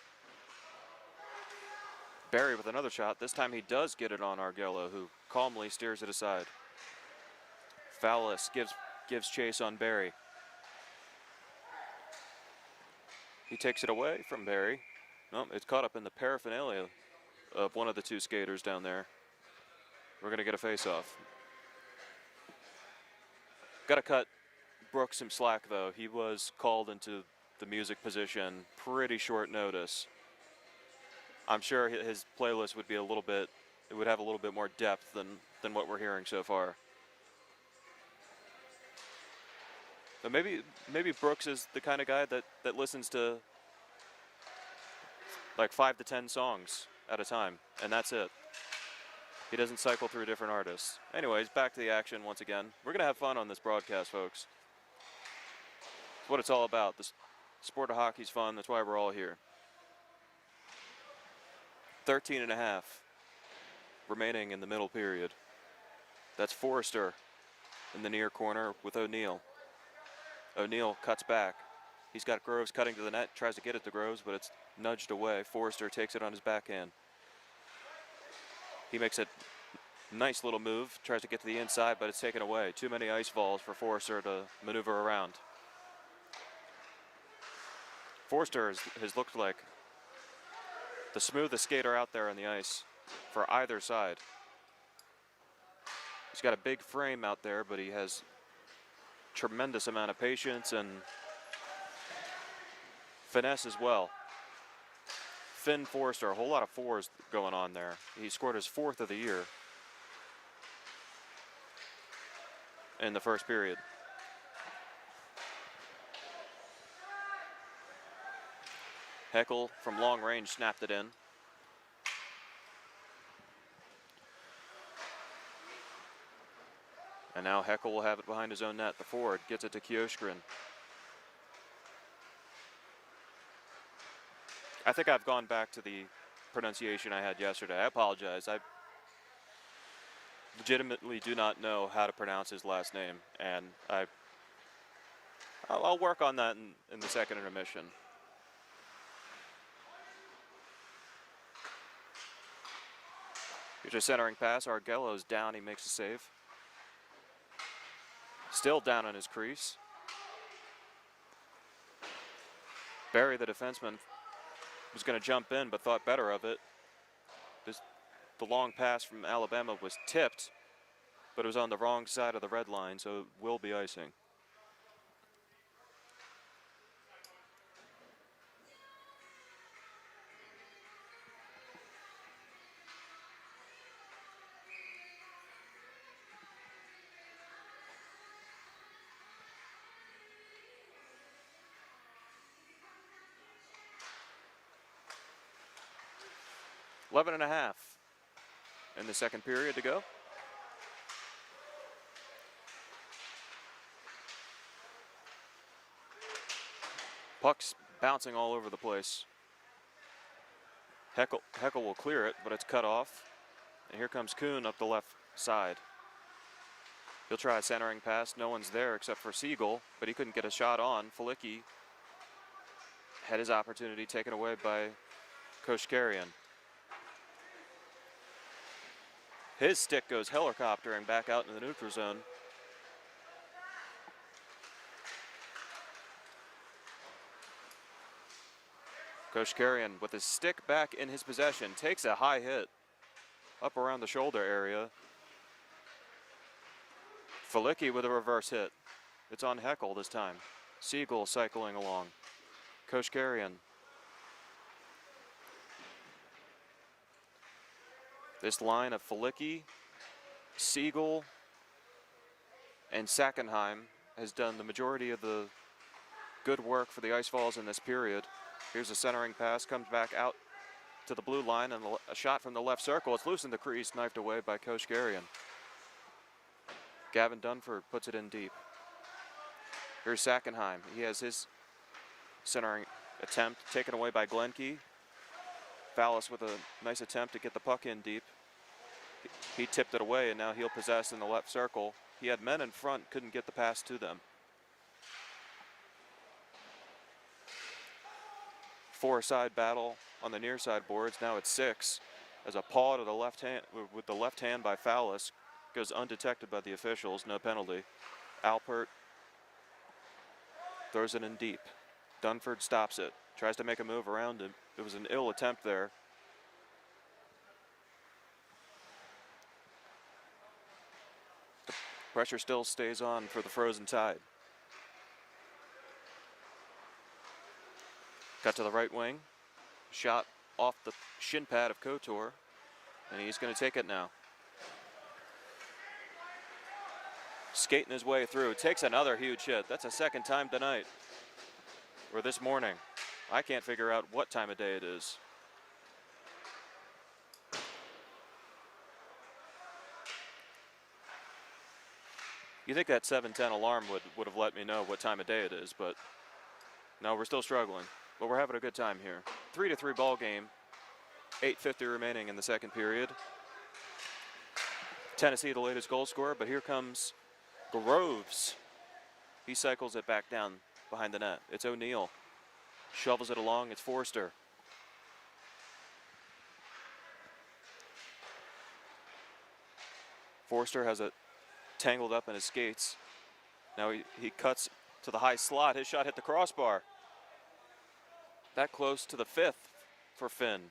Speaker 1: Barry with another shot. This time he does get it on Arguello, who calmly steers it aside. Fowlis gives chase on Barry. He takes it away from Barry. No, it's caught up in the paraphernalia of one of the two skaters down there. We're going to get a face-off. Got to cut Brooks some slack, though. He was called into the music position pretty short notice. I'm sure his playlist would be a little bit, it would have a little bit more depth than what we're hearing so far. So maybe Brooks is the kind of guy that listens to like 5 to 10 songs at a time, and that's it. He doesn't cycle through different artists. Anyways, back to the action once again. We're gonna have fun on this broadcast, folks. It's what it's all about. The sport of hockey's fun. That's why we're all here. 13.5 remaining in the middle period. That's Forrester in the near corner with O'Neill. O'Neill cuts back. He's got Groves cutting to the net, tries to get it to Groves, but it's nudged away. Forrester takes it on his backhand. He makes a nice little move, tries to get to the inside, but it's taken away. Too many ice balls for Forrester to maneuver around. Forrester has looked like the smoothest skater out there on the ice for either side. He's got a big frame out there, but he has tremendous amount of patience and finesse as well. Finn Forrester, a whole lot of fours going on there. He scored his 4th of the year in the first period. Heckel from long range snapped it in. And now Heckel will have it behind his own net. The forward gets it to Kioskrin. I think I've gone back to the pronunciation I had yesterday. I apologize. I legitimately do not know how to pronounce his last name, and I'll work on that in the second intermission. Here's a centering pass. Arguello's down. He makes a save. Still down on his crease. Barry, the defenseman, was going to jump in, but thought better of it. The long pass from Alabama was tipped, but it was on the wrong side of the red line, so it will be icing. Eleven and a half in the second period to go. Puck's bouncing all over the place. Heckel will clear it, but it's cut off. And here comes Kuhn up the left side. He'll try a centering pass. No one's there except for Siegel, but he couldn't get a shot on. Felicki had his opportunity taken away by Koshkarian. His stick goes helicoptering back out in the neutral zone. Koshkarian with his stick back in his possession takes a high hit up around the shoulder area. Felicki with a reverse hit. It's on Heckel this time. Siegel cycling along. Koshkarian. This line of Felicki, Siegel, and Sackenheim has done the majority of the good work for the Icefalls in this period. Here's a centering pass, comes back out to the blue line, and a shot from the left circle. It's loose in the crease, knifed away by Koshkarian. Gavin Dunford puts it in deep. Here's Sackenheim. He has his centering Attempt taken away by Glenke. Fallis with a nice attempt to get the puck in deep. He tipped it away, and now he'll possess in the left circle. He had men in front, couldn't get the pass to them. Four-side battle on the near side boards. Now it's 6. As a paw to the left hand with the left hand by Fallis goes undetected by the officials. No penalty. Alpert throws it in deep. Dunford stops it. Tries to make a move around him. It was an ill attempt there. The pressure still stays on for the Frozen Tide. Cut to the right wing. Shot off the shin pad of Couture. And he's going to take it now. Skating his way through. Takes another huge hit. That's a second time tonight. Or this morning. I can't figure out what time of day it is. You think that 7:10 alarm would have let me know what time of day it is, but no, we're still struggling. But we're having a good time here. 3-3 ball game. 8:50 remaining in the second period. Tennessee the latest goal scorer, but here comes Groves. He cycles it back down behind the net. It's O'Neill. Shovels it along. It's Forster. Forster has it tangled up in his skates. Now he cuts to the high slot. His shot hit the crossbar. That close to the 5th for Finn.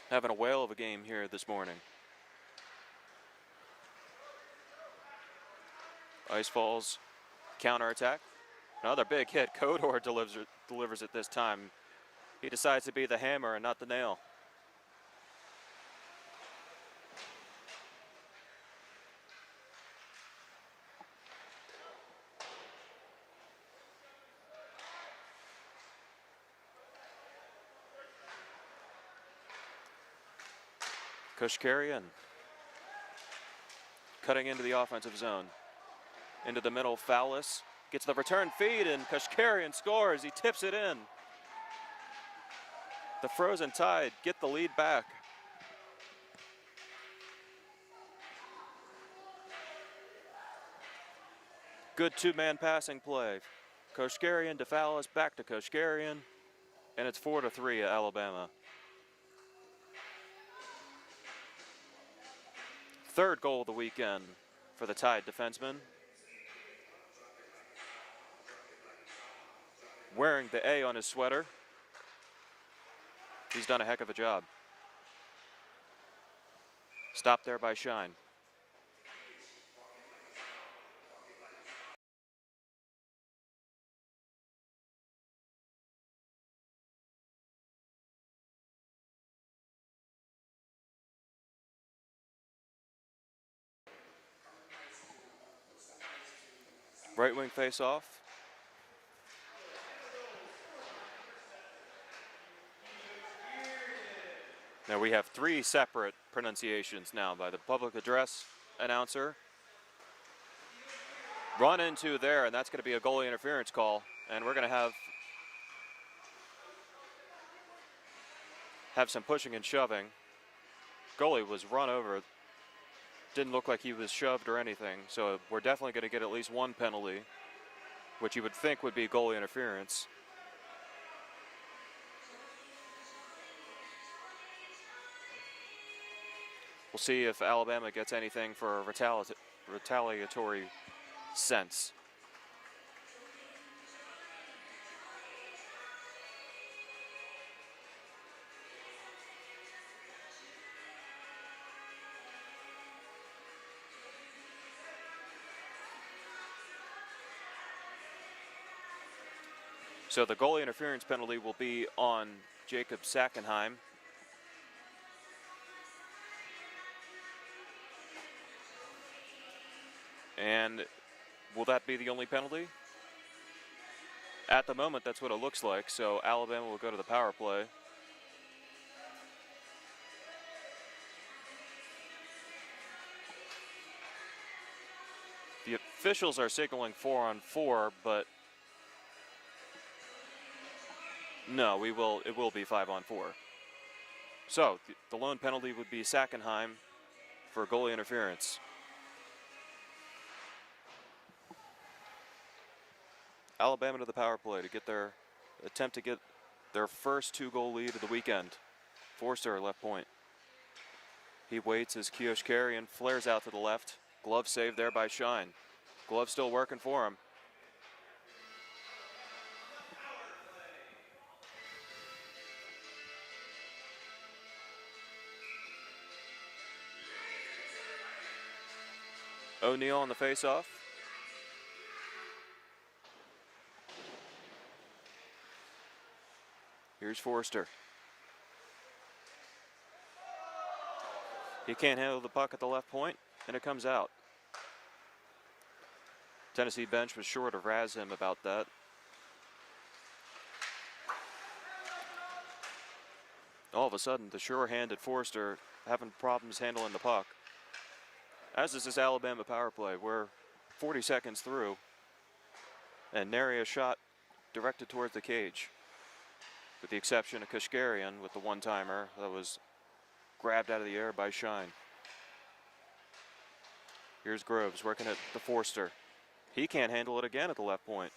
Speaker 1: Having a whale of a game here this morning. Ice Falls counterattack. Another big hit. Couture delivers it this time. He decides to be the hammer and not the nail. Koshkarian cutting into the offensive zone. Into the middle, Fallis gets the return feed, and Koshkarian scores. He tips it in. The Frozen Tide get the lead back. Good two-man passing play. Koshkarian to Fallis, back to Koshkarian, and it's 4-3 at Alabama. Third goal of the weekend for the Tide defenseman. Wearing the A on his sweater. He's done a heck of a job. Stopped there by Shine. Right wing face off. Now we have 3 separate pronunciations now by the public address announcer. Run into there, and that's going to be a goalie interference call. And we're going to have some pushing and shoving. Goalie was run over. Didn't look like he was shoved or anything, so we're definitely going to get at least one penalty, which you would think would be goalie interference. We'll see if Alabama gets anything for a retaliatory sense. So the goalie interference penalty will be on Jacob Sackenheim. And will that be the only penalty? At the moment, that's what it looks like. So Alabama will go to the power play. The officials are signaling 4-on-4, but No, we will. It will be 5-on-4. So the lone penalty would be Sackenheim for goalie interference. Alabama to the power play to get their attempt to get their first 2-goal lead of the weekend. Forster left point. He waits as Kioshkarian flares out to the left. Glove saved there by Shine. Glove still working for him. O'Neal on the faceoff. Here's Forster. He can't handle the puck at the left point, and it comes out. Tennessee bench was sure to razz him about that. All of a sudden, the sure-handed Forster having problems handling the puck. As is this Alabama power play. We're 40 seconds through, and nary a shot directed towards the cage, with the exception of Kashkarian with the one-timer that was grabbed out of the air by Shine. Here's Groves working at the Forster. He can't handle it again at the left point.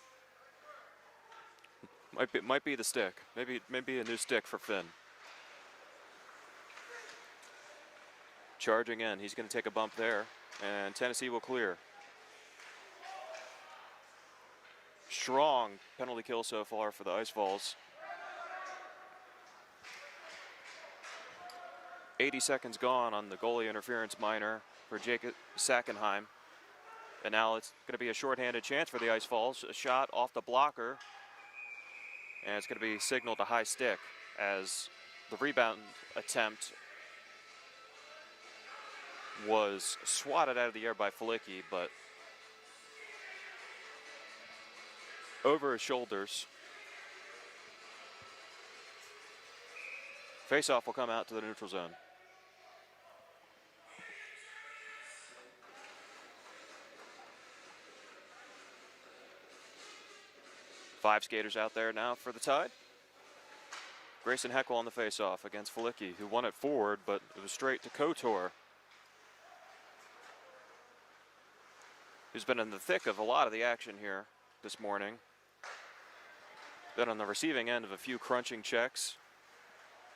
Speaker 1: Might be the stick. Maybe a new stick for Finn. Charging in. He's going to take a bump there, and Tennessee will clear. Strong penalty kill so far for the Ice Vols. 80 seconds gone on the goalie interference minor for Jacob Sackenheim. And now it's going to be a shorthanded chance for the Ice Vols. A shot off the blocker. And it's going to be signaled a high stick as the rebound attempt was swatted out of the air by Felicki, but over his shoulders. Faceoff will come out to the neutral zone. Five skaters out there now for the Tide. Grayson Heckel on the faceoff against Felicki, who won it forward, but it was straight to Kotor, who's been in the thick of a lot of the action here this morning. Been on the receiving end of a few crunching checks,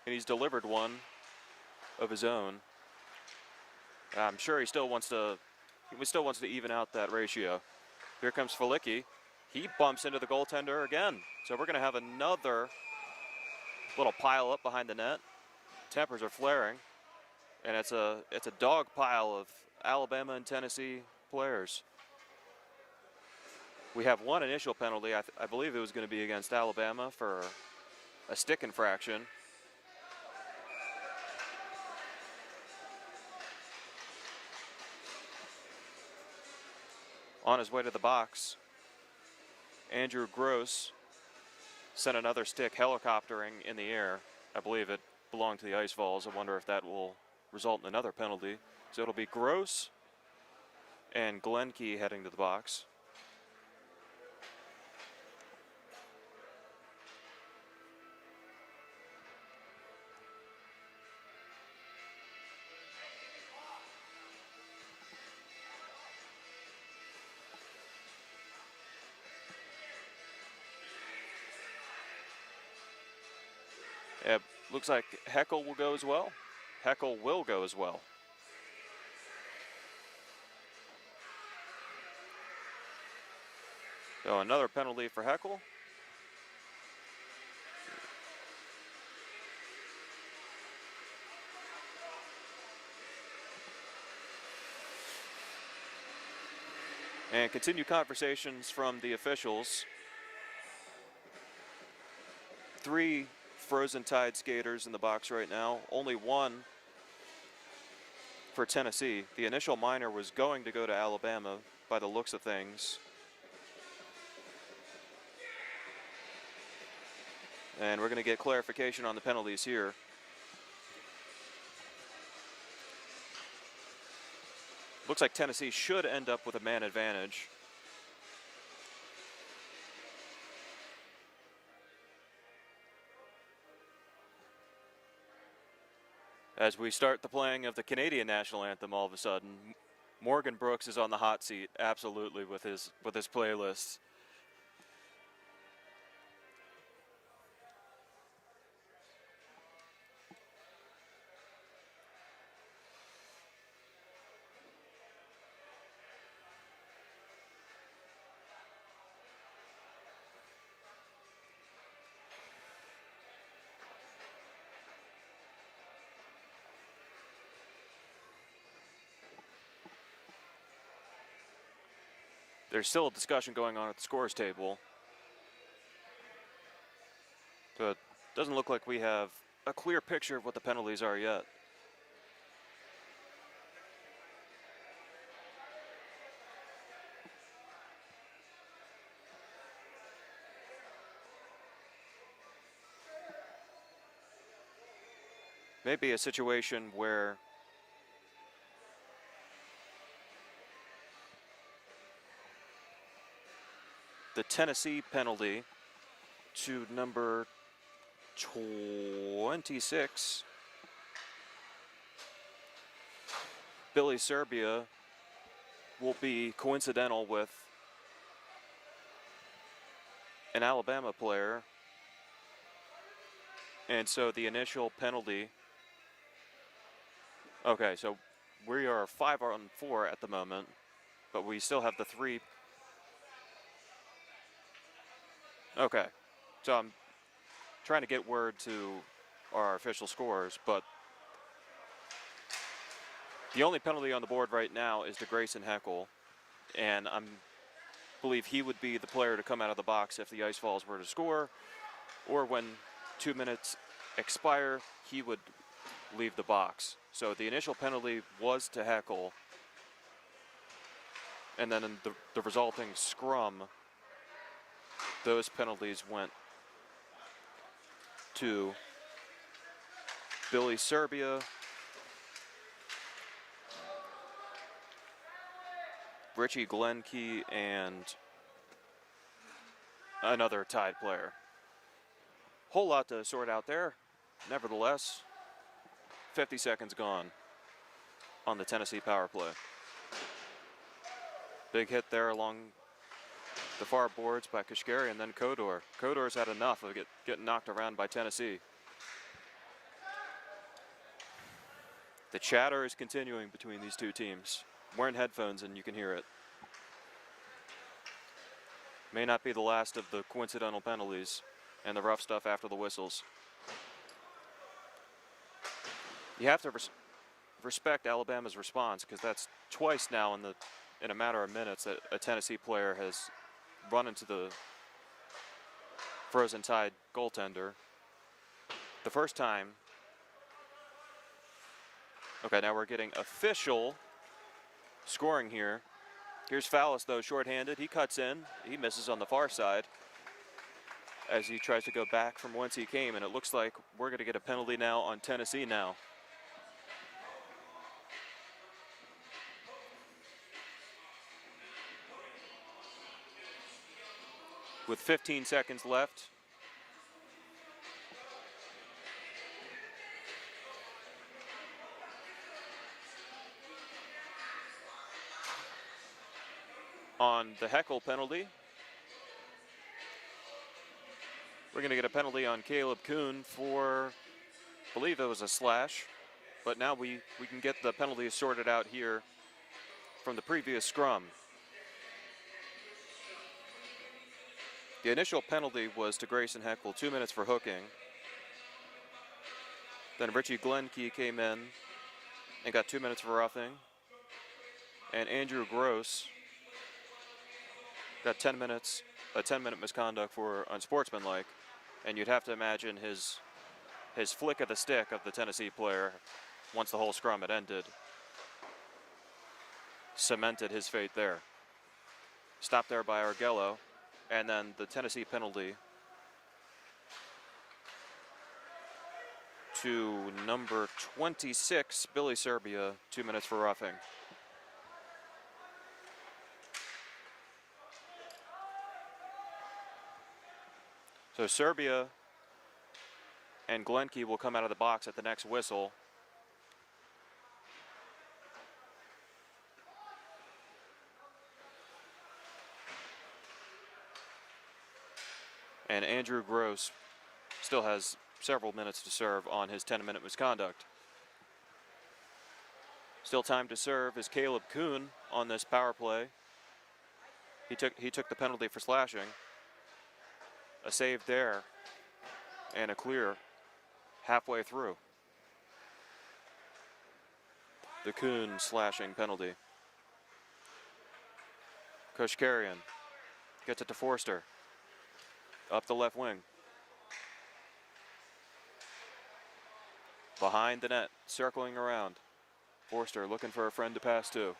Speaker 1: and he's delivered one of his own. I'm sure he still wants to even out that ratio. Here comes Felicki. He bumps into the goaltender again. So we're going to have another little pile up behind the net. Tempers are flaring, and it's a dog pile of Alabama and Tennessee players. We have one initial penalty. I believe it was going to be against Alabama for a stick infraction. On his way to the box, Andrew Gross sent another stick helicoptering in the air. I believe it belonged to the Ice Vols. I wonder if that will result in another penalty. So it'll be Gross and Glenkey heading to the box. Yeah, looks like Heckel will go as well. Heckel will go as well. So another penalty for Heckel. And continue conversations from the officials. 3 Frozen Tide skaters in the box right now. Only one for Tennessee. The initial minor was going to go to Alabama by the looks of things. And we're going to get clarification on the penalties here. Looks like Tennessee should end up with a man advantage. As we start the playing of the Canadian national anthem, all of a sudden, Morgan Brooks is on the hot seat, absolutely, with his playlist. There's still a discussion going on at the scores table. So it doesn't look like we have a clear picture of what the penalties are yet. Maybe a situation where the Tennessee penalty to number 26, Billy Serbia, will be coincidental with an Alabama player. And so the initial penalty, okay, so we are 5-on-4 at the moment, but we still have the 3. Okay, so I'm trying to get word to our official scores, but the only penalty on the board right now is to Grayson Heckel, and I believe he would be the player to come out of the box if the Ice Falls were to score, or when 2 minutes expire, he would leave the box. So the initial penalty was to Heckel, and then in the resulting scrum, those penalties went to Billy Serbia, Richie Glenkey, and another tied player. Whole lot to sort out there. Nevertheless, 50 seconds gone on the Tennessee power play. Big hit there along the far boards by Kashkari, and then Kodor. Kodor's had enough of getting knocked around by Tennessee. The chatter is continuing between these two teams. I'm wearing headphones and you can hear it. May not be the last of the coincidental penalties and the rough stuff after the whistles. You have to respect Alabama's response, because that's twice now in a matter of minutes that a Tennessee player has run into the frozen tide goaltender. The first time. Okay, now we're getting official scoring here. Here's Fallis, though, shorthanded. He cuts in. He misses on the far side as he tries to go back from whence he came, and it looks like we're going to get a penalty now on Tennessee now. With 15 seconds left. On the Heckel penalty, we're going to get a penalty on Caleb Kuhn for, I believe it was a slash, but now we can get the penalties sorted out here from the previous scrum. The initial penalty was to Grayson Heckel, 2 minutes for hooking. Then Richie Glenkey came in and got 2 minutes for roughing. And Andrew Gross got 10 minutes, a 10-minute misconduct for unsportsmanlike. And you'd have to imagine his flick of the stick of the Tennessee player, once the whole scrum had ended, cemented his fate there. Stopped there by Argello, and then the Tennessee penalty to number 26, Billy Serbia, 2 minutes for roughing. So Serbia and Glenkey will come out of the box at the next whistle. And Andrew Gross still has several minutes to serve on his 10-minute misconduct. Still time to serve is Caleb Kuhn on this power play. He took the penalty for slashing. A save there and a clear halfway through. The Kuhn slashing penalty. Koshkarian gets it to Forster. Up the left wing. Behind the net, circling around. Forster looking for a friend to pass to.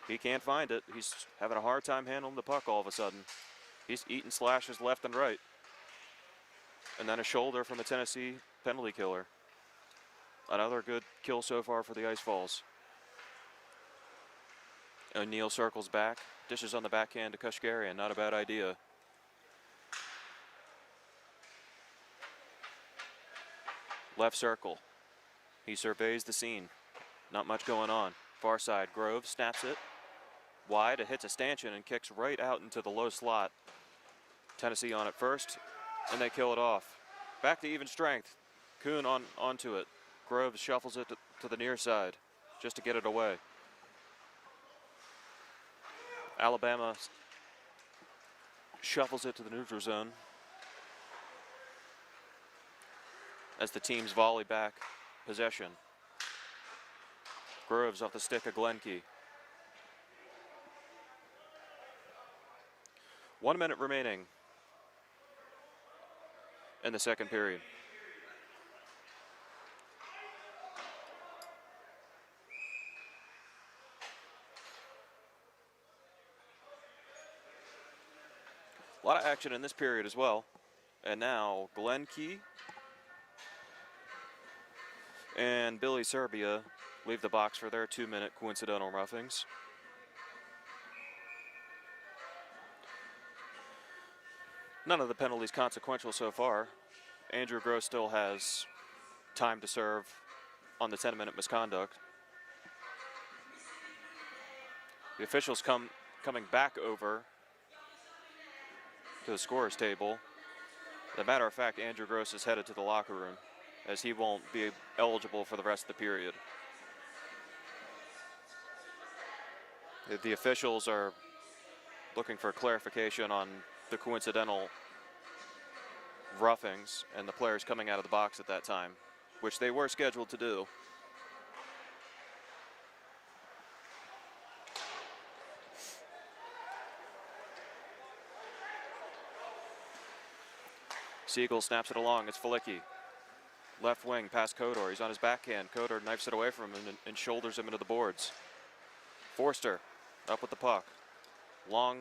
Speaker 1: He can't find it. He's having a hard time handling the puck all of a sudden. He's eating slashes left and right. And then a shoulder from a Tennessee penalty killer. Another good kill so far for the Ice Falls. O'Neill circles back, dishes on the backhand to Koshkarian. Not a bad idea. Left circle. He surveys the scene. Not much going on. Far side, Grove snaps it. Wide, it hits a stanchion and kicks right out into the low slot. Tennessee on it first, and they kill it off. Back to even strength. Kuhn onto it. Grove shuffles it to the near side just to get it away. Alabama shuffles it to the neutral zone as the teams volley back possession. Groves off the stick of Glenke. 1 minute remaining in the second period. A lot of action in this period as well. And now Glenke and Billy Serbia leave the box for their 2-minute coincidental roughings. None of the penalties consequential so far. Andrew Gross still has time to serve on the 10-minute misconduct. The officials coming back over to the scorer's table. As a matter of fact, Andrew Gross is headed to the locker room as he won't be eligible for the rest of the period. The officials are looking for clarification on the coincidental roughings and the players coming out of the box at that time, which they were scheduled to do. Siegel snaps it along. It's Felicki. Left wing past Kodor. He's on his backhand. Kodor knifes it away from him and shoulders him into the boards. Forster up with the puck. Long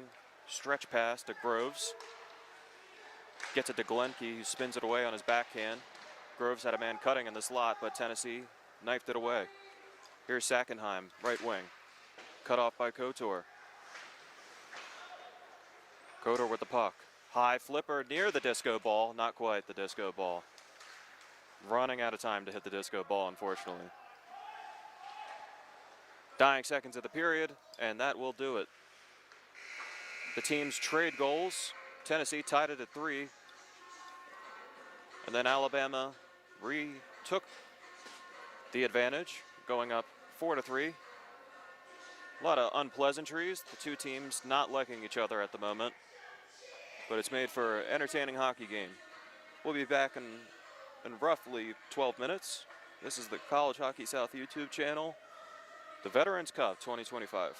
Speaker 1: stretch pass to Groves. Gets it to Glenke, who spins it away on his backhand. Groves had a man cutting in the slot, but Tennessee knifed it away. Here's Sackenheim, right wing. Cut off by Kotor. Kodor with the puck. High flipper near the disco ball. Not quite the disco ball. Running out of time to hit the disco ball, unfortunately. Dying seconds of the period, and that will do it. The teams trade goals. Tennessee tied it at 3. And then Alabama retook the advantage, going up 4-3. A lot of unpleasantries. The two teams not liking each other at the moment. But it's made for an entertaining hockey game. We'll be back in roughly 12 minutes. This is the College Hockey South YouTube channel, the Veterans Cup 2025.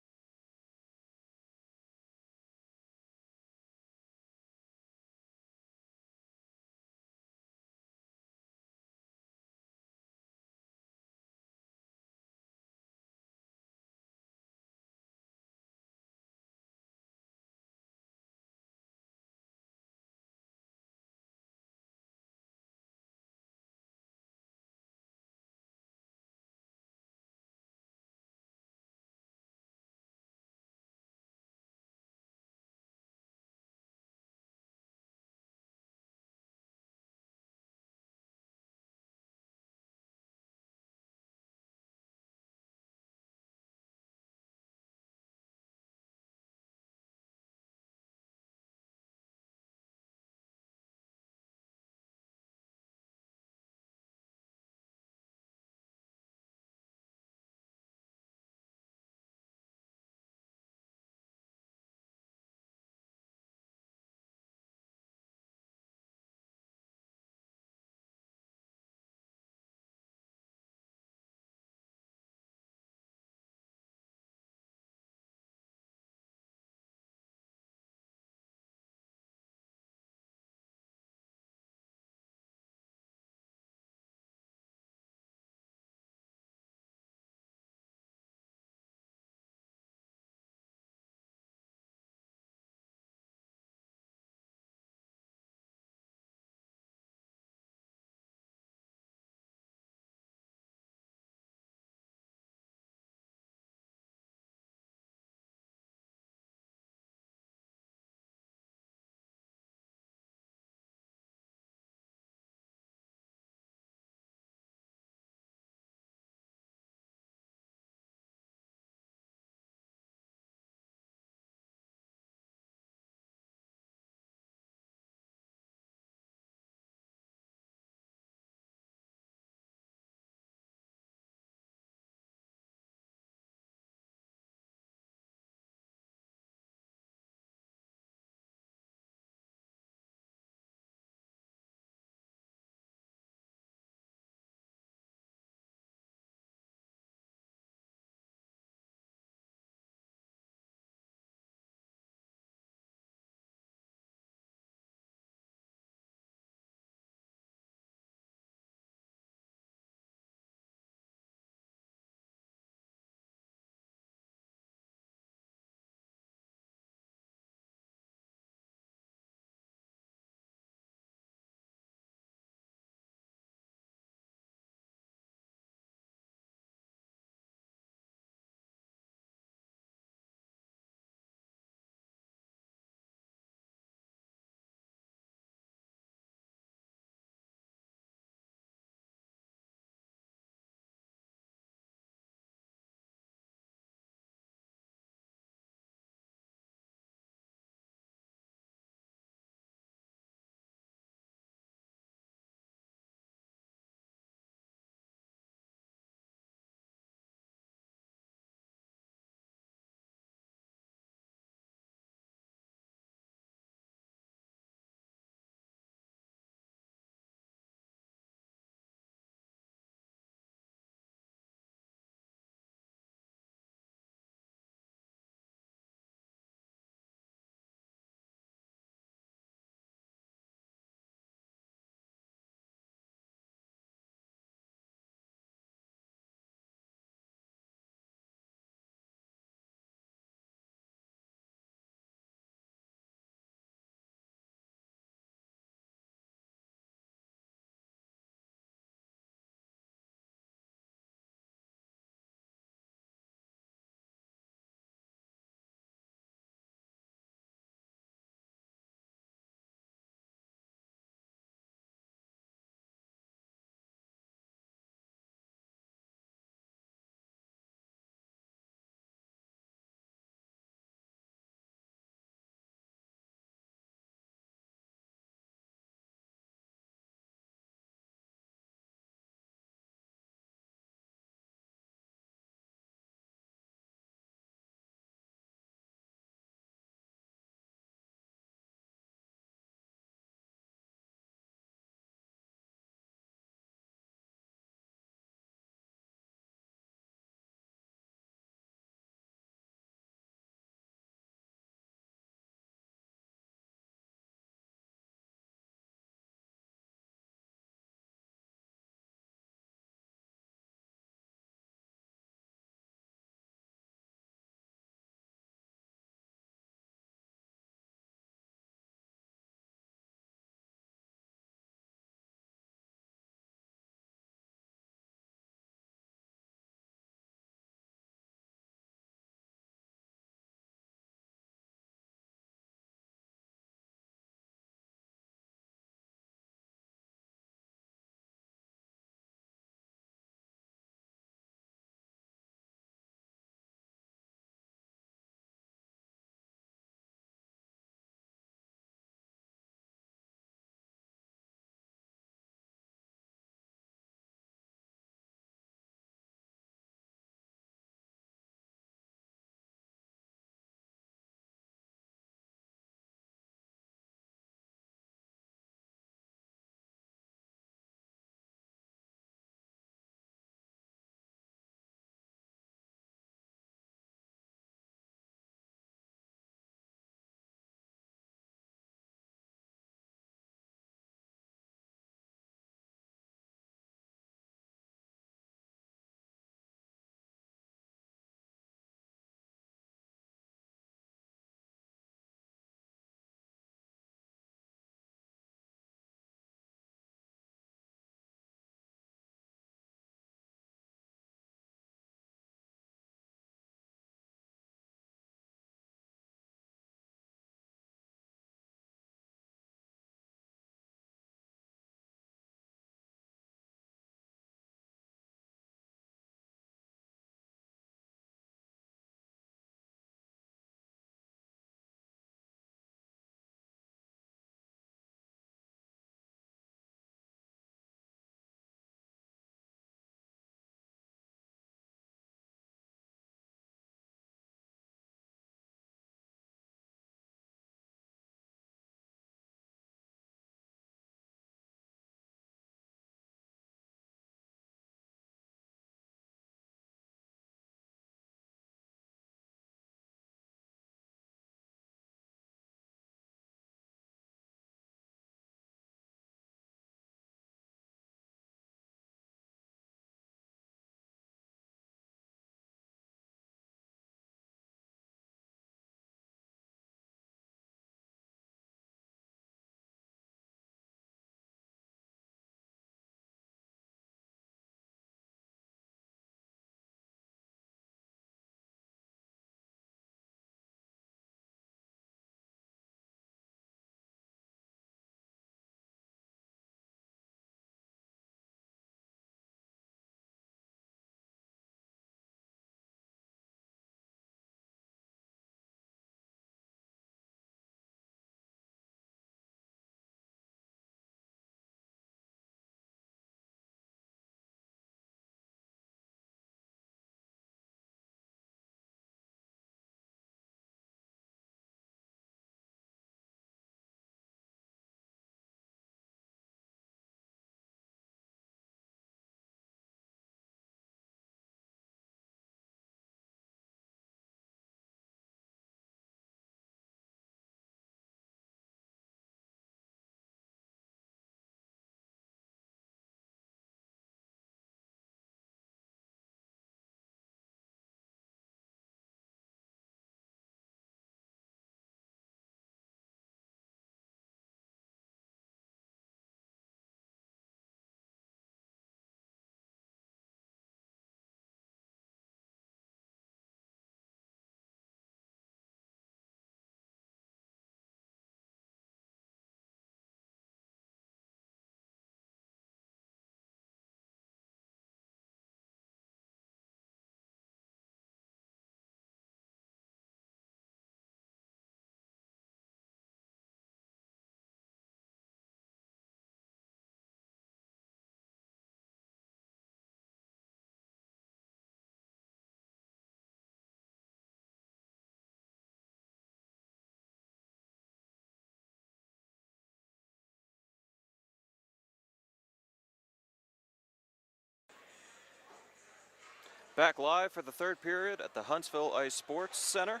Speaker 1: Back live for the third period at the Huntsville Ice Sports Center.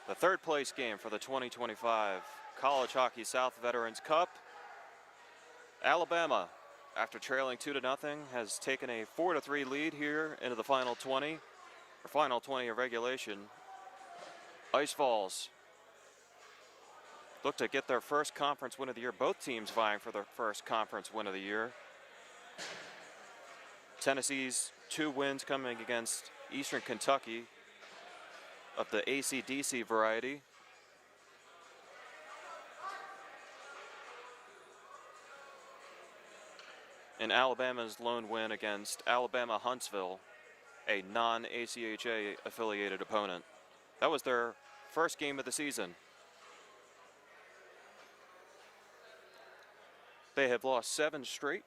Speaker 1: The third place game for the 2025 College Hockey South Veterans Cup. Alabama, after trailing 2-0, has taken a 4-3 lead here into the final 20 of regulation. Ice Falls look to get their first conference win of the year. Both teams vying for their first conference win of the year. Tennessee's 2 wins coming against Eastern Kentucky of the AC/DC variety. And Alabama's lone win against Alabama Huntsville, a non-ACHA affiliated opponent. That was their first game of the season. They have lost 7 straight.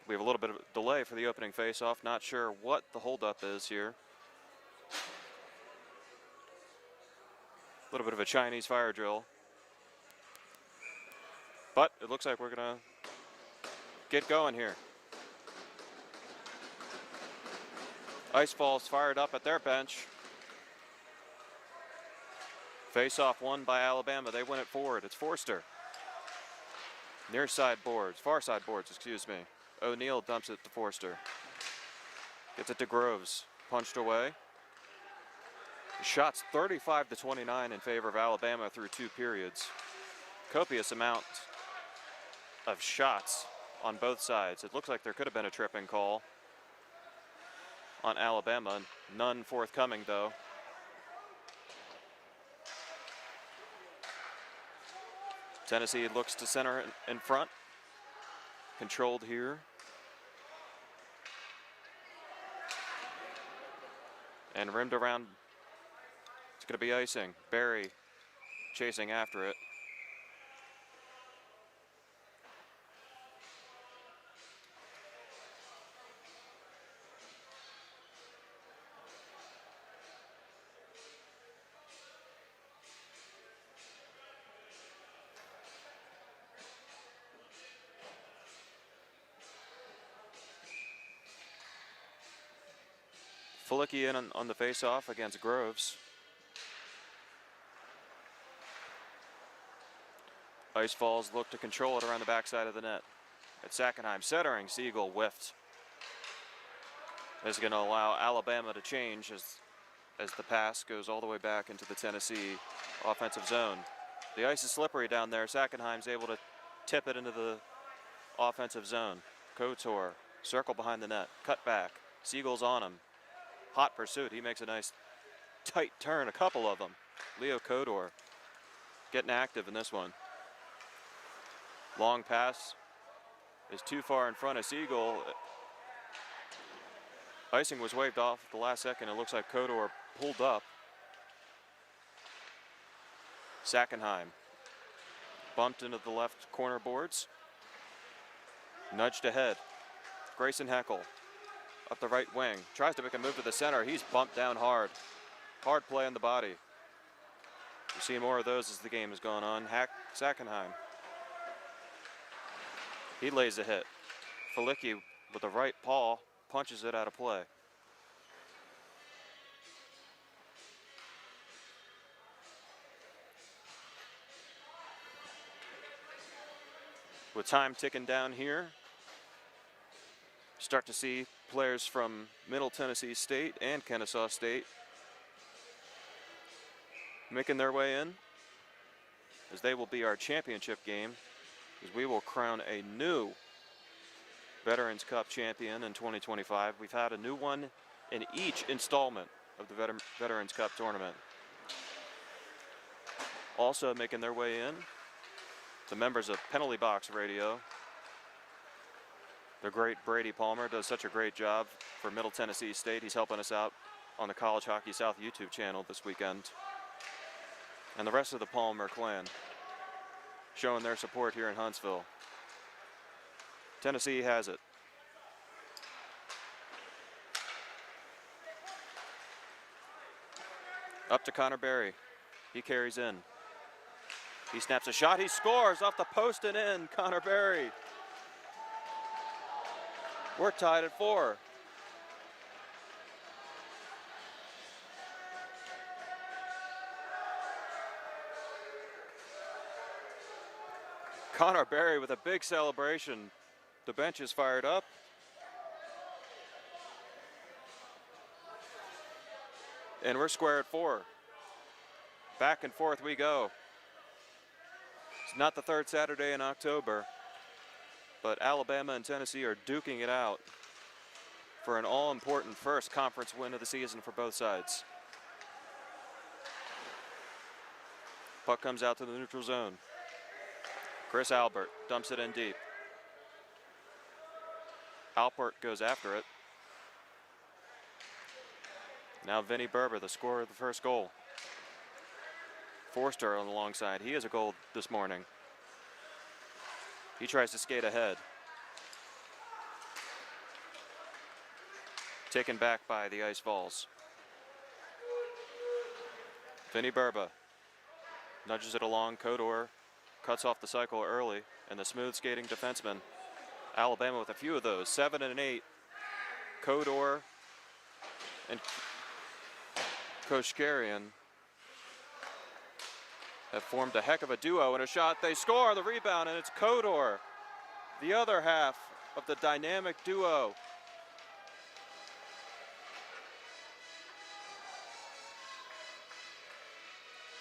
Speaker 1: We have a little bit of a delay for the opening faceoff. Not sure what the holdup is here. A little bit of a Chinese fire drill. But it looks like we're going to get going here. Ice Falls fired up at their bench. Face-off won by Alabama. They win it forward. It's Forster. Near side boards, far side boards, excuse me. O'Neal dumps it to Forster. Gets it to Groves. Punched away. The shots 35-29 in favor of Alabama through 2 periods. Copious amount of shots on both sides. It looks like there could have been a tripping call on Alabama. None forthcoming, though. Tennessee looks to center in front. Controlled here. And rimmed around. It's going to be icing. Barry chasing after it. Fulicki in on the face-off against Groves. Ice Falls look to control it around the backside of the net. At Sackenheim, centering, Siegel whiffed. This is going to allow Alabama to change as the pass goes all the way back into the Tennessee offensive zone. The ice is slippery down there. Sackenheim's able to tip it into the offensive zone. Couture, circle behind the net, cut back. Siegel's on him. Hot pursuit. He makes a nice tight turn, a couple of them. Leo Couture getting active in this one. Long pass is too far in front of Siegel. Icing was waved off at the last second. It looks like Couture pulled up. Sackenheim bumped into the left corner boards. Nudged ahead. Grayson Heckel up the right wing. Tries to make a move to the center. He's bumped down hard. Hard play on the body. You see more of those as the game has gone on. Sackenheim. He lays a hit. Fulicki with the right paw punches it out of play. With time ticking down here, start to see players from Middle Tennessee State and Kennesaw State making their way in, as they will be our championship game, as we will crown a new Veterans Cup champion in 2025. We've had a new one in each installment of the Veterans Cup tournament. Also making their way in, the members of Penalty Box Radio. The great Brady Palmer does such a great job for Middle Tennessee State. He's helping us out on the College Hockey South YouTube channel this weekend. And the rest of the Palmer clan showing their support here in Huntsville. Tennessee has it. Up to Connor Berry. He carries in. He snaps a shot. He scores off the post and in. Connor Berry. We're tied at 4. Connor Berry with a big celebration. The bench is fired up. And we're square at 4. Back and forth we go. It's not the third Saturday in October, but Alabama and Tennessee are duking it out for an all-important first conference win of the season for both sides. Puck comes out to the neutral zone. Chris Albert dumps it in deep. Alpert goes after it. Now Vinny Berber, the scorer of the first goal. Forster on the long side. He has a goal this morning. He tries to skate ahead. Taken back by the Ice Vols. Vinny Berba nudges it along. Kodor cuts off the cycle early, and the smooth skating defenseman. Alabama with a few of those, 7 and 8. Kodor and Koshkarian have formed a heck of a duo, and a shot. They score the rebound, and it's Kodor, the other half of the dynamic duo.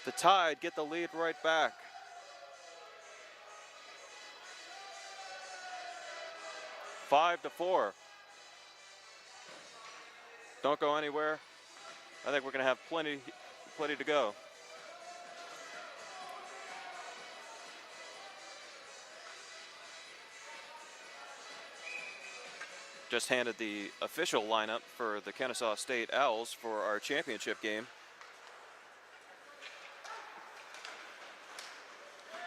Speaker 1: The Tide get the lead right back. Five to 4. Don't go anywhere. I think we're going to have plenty to go. Just handed the official lineup for the Kennesaw State Owls for our championship game.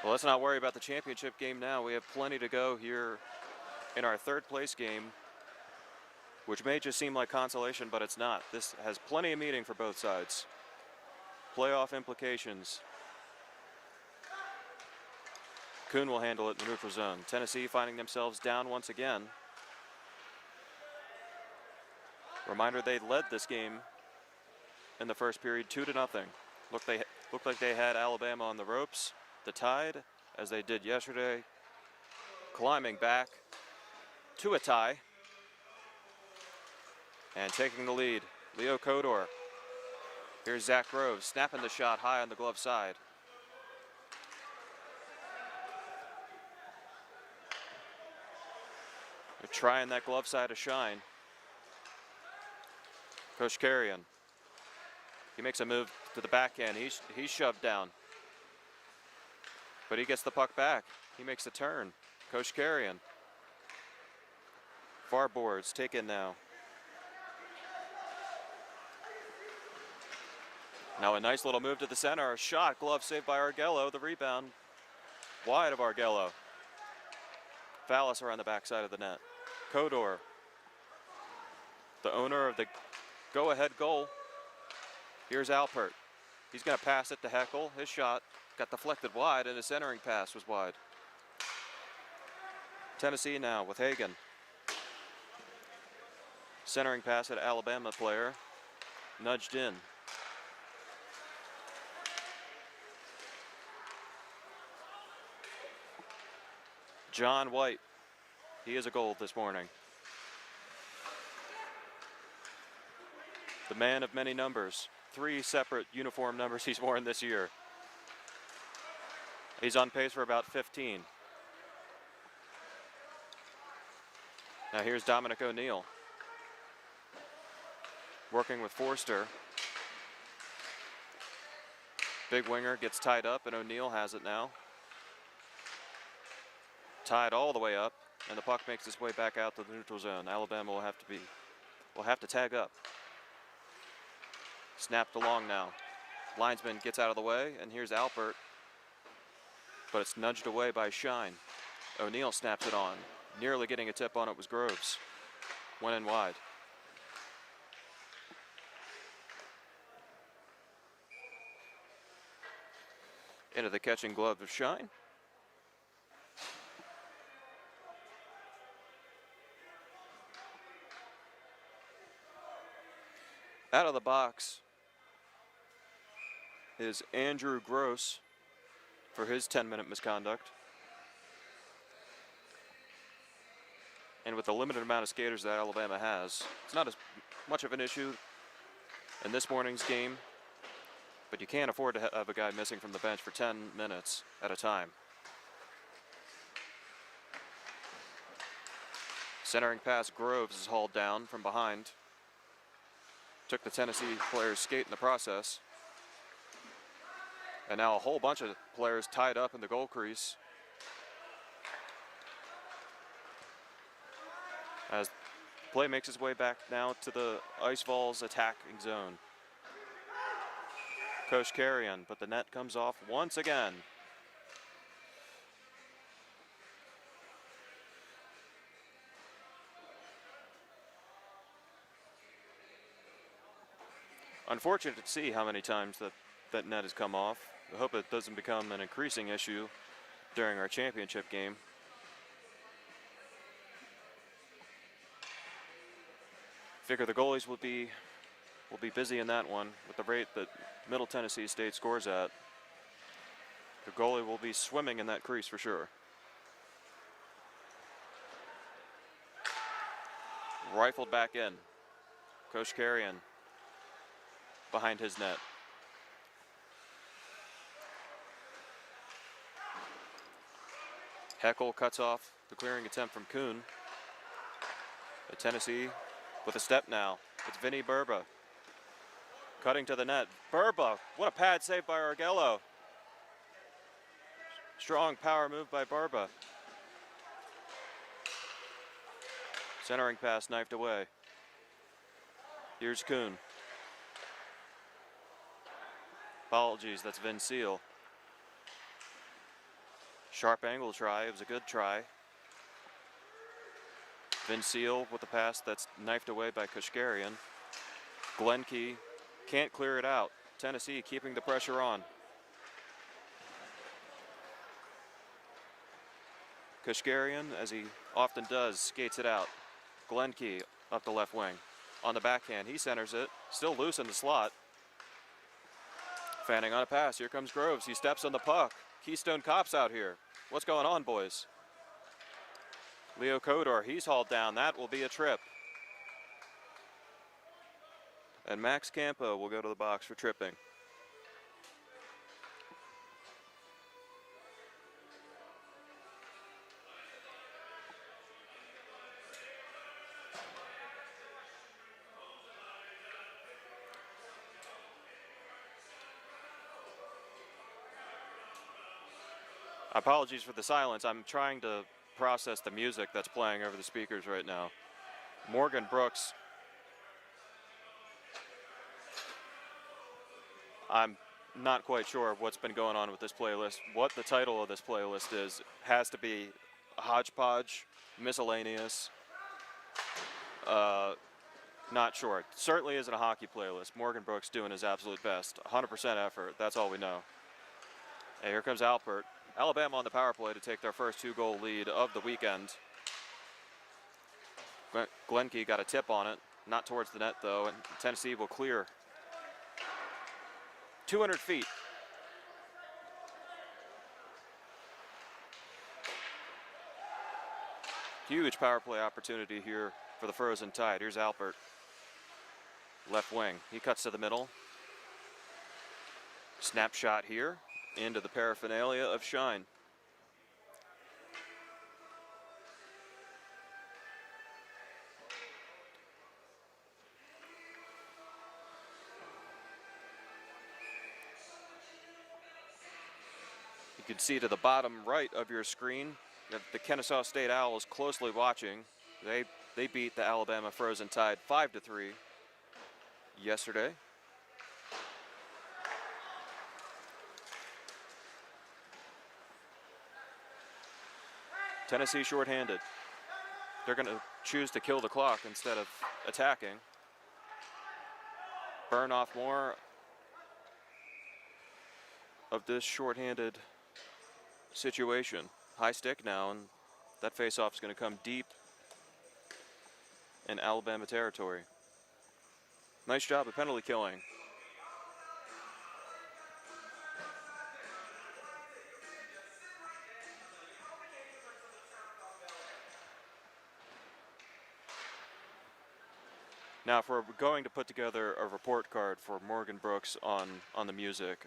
Speaker 1: Well, let's not worry about the championship game now. We have plenty to go here in our third place game, which may just seem like consolation, but it's not. This has plenty of meaning for both sides. Playoff implications. Kuhn will handle it in the neutral zone. Tennessee finding themselves down once again. Reminder, they led this game in the first period 2-0. Looked like they had Alabama on the ropes. The Tide, as they did yesterday, climbing back to a tie and taking the lead. Leo Kodor. Here's Zach Groves snapping the shot high on the glove side. They're trying that glove side to shine. Koshkarian. He makes a move to the backhand. He's shoved down. But he gets the puck back. He makes the turn. Koshkarian. Far boards taken now. Now a nice little move to the center. A shot, glove saved by Argello. The rebound wide of Argello. Fallis around the backside of the net. Kodor, the owner of the go-ahead goal. Here's Alpert. He's going to pass it to Heckel. His shot got deflected wide, and his centering pass was wide. Tennessee now with Hagan. Centering pass at Alabama player. Nudged in. John White. He is a goal this morning. The man of many numbers. 3 separate uniform numbers he's worn this year. He's on pace for about 15. Now here's Dominic O'Neill. Working with Forster. Big winger gets tied up, and O'Neill has it now. Tied all the way up, and the puck makes its way back out to the neutral zone. Alabama will have to tag up. Snapped along now. Linesman gets out of the way, and here's Alpert. But it's nudged away by Shine. O'Neill snaps it on. Nearly getting a tip on it was Groves. Went in wide. Into the catching glove of Shine. Out of the box is Andrew Gross for his 10-minute misconduct. And with the limited amount of skaters that Alabama has, it's not as much of an issue in this morning's game, but you can't afford to have a guy missing from the bench for 10 minutes at a time. Centering pass, Groves is hauled down from behind. Took the Tennessee player's skate in the process. And now a whole bunch of players tied up in the goal crease. As play makes its way back now to the Ice Vols attacking zone. Coach Carrion, but the net comes off once again. Unfortunate to see how many times that net has come off. I hope it doesn't become an increasing issue during our championship game. Figure the goalies will be busy in that one with the rate that Middle Tennessee State scores at. The goalie will be swimming in that crease for sure. Rifled back in. Coach Carrion behind his net. Heckel cuts off the clearing attempt from Kuhn. The Tennessee with a step now. It's Vinny Burba. Cutting to the net. Burba, what a pad save by Argello. Strong power move by Burba. Centering pass knifed away. Here's Kuhn. Apologies, that's Vin Seal. Sharp angle try, it was a good try. Vin Seal with the pass that's knifed away by Kashkarian. Glenke can't clear it out. Tennessee keeping the pressure on. Kashkarian, as he often does, skates it out. Glenke up the left wing. On the backhand, he centers it. Still loose in the slot. Fanning on a pass. Here comes Groves. He steps on the puck. Keystone Cops out here. What's going on, boys? Leo Kodor, he's hauled down. That will be a trip. And Max Campo will go to the box for tripping. Apologies for the silence. I'm trying to process the music that's playing over the speakers right now. Morgan Brooks. I'm not quite sure what's been going on with this playlist. What the title of this playlist is has to be hodgepodge, miscellaneous. Not sure. It certainly isn't a hockey playlist. Morgan Brooks doing his absolute best. 100% effort. That's all we know. And here comes Alpert. Alabama on the power play to take their first 2-goal lead of the weekend. Glenke got a tip on it. Not towards the net, though, and Tennessee will clear. 200 feet. Huge power play opportunity here for the Frozen Tide. Here's Alpert. Left wing. He cuts to the middle. Snapshot here into the paraphernalia of Shine. You can see to the bottom right of your screen that the Kennesaw State Owls closely watching. They beat the Alabama Frozen Tide 5-3 yesterday. Tennessee shorthanded. They're going to choose to kill the clock instead of attacking. Burn off more of this shorthanded situation. High stick now, and that faceoff is going to come deep in Alabama territory. Nice job of penalty killing. Now, if we're going to put together a report card for Morgan Brooks on the music,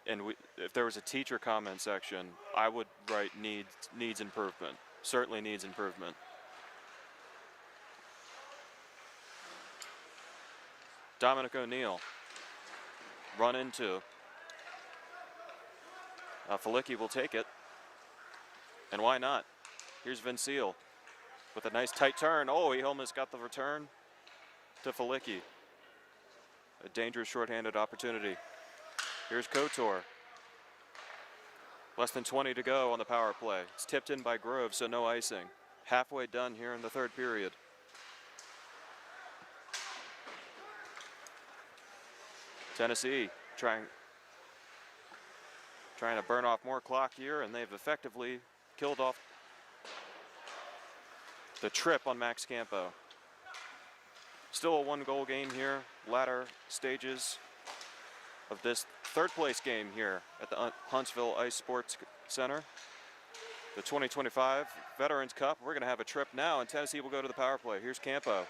Speaker 1: and if there was a teacher comment section, I would write needs improvement. Certainly needs improvement. Dominic O'Neill, run into. Felicki will take it, and why not? Here's Vincile with a nice tight turn. Oh, he almost got the return to Felicki. A dangerous shorthanded opportunity. Here's Kotor. Less than 20 to go on the power play. It's tipped in by Grove, so no icing. Halfway done here in the third period. Tennessee trying to burn off more clock here, and they've effectively killed off the trip on Max Campo. Still a one-goal game here, latter stages of this third place game here at the Huntsville Ice Sports Center. The 2025 Veterans Cup. We're going to have a trip now, and Tennessee will go to the power play. Here's Campo.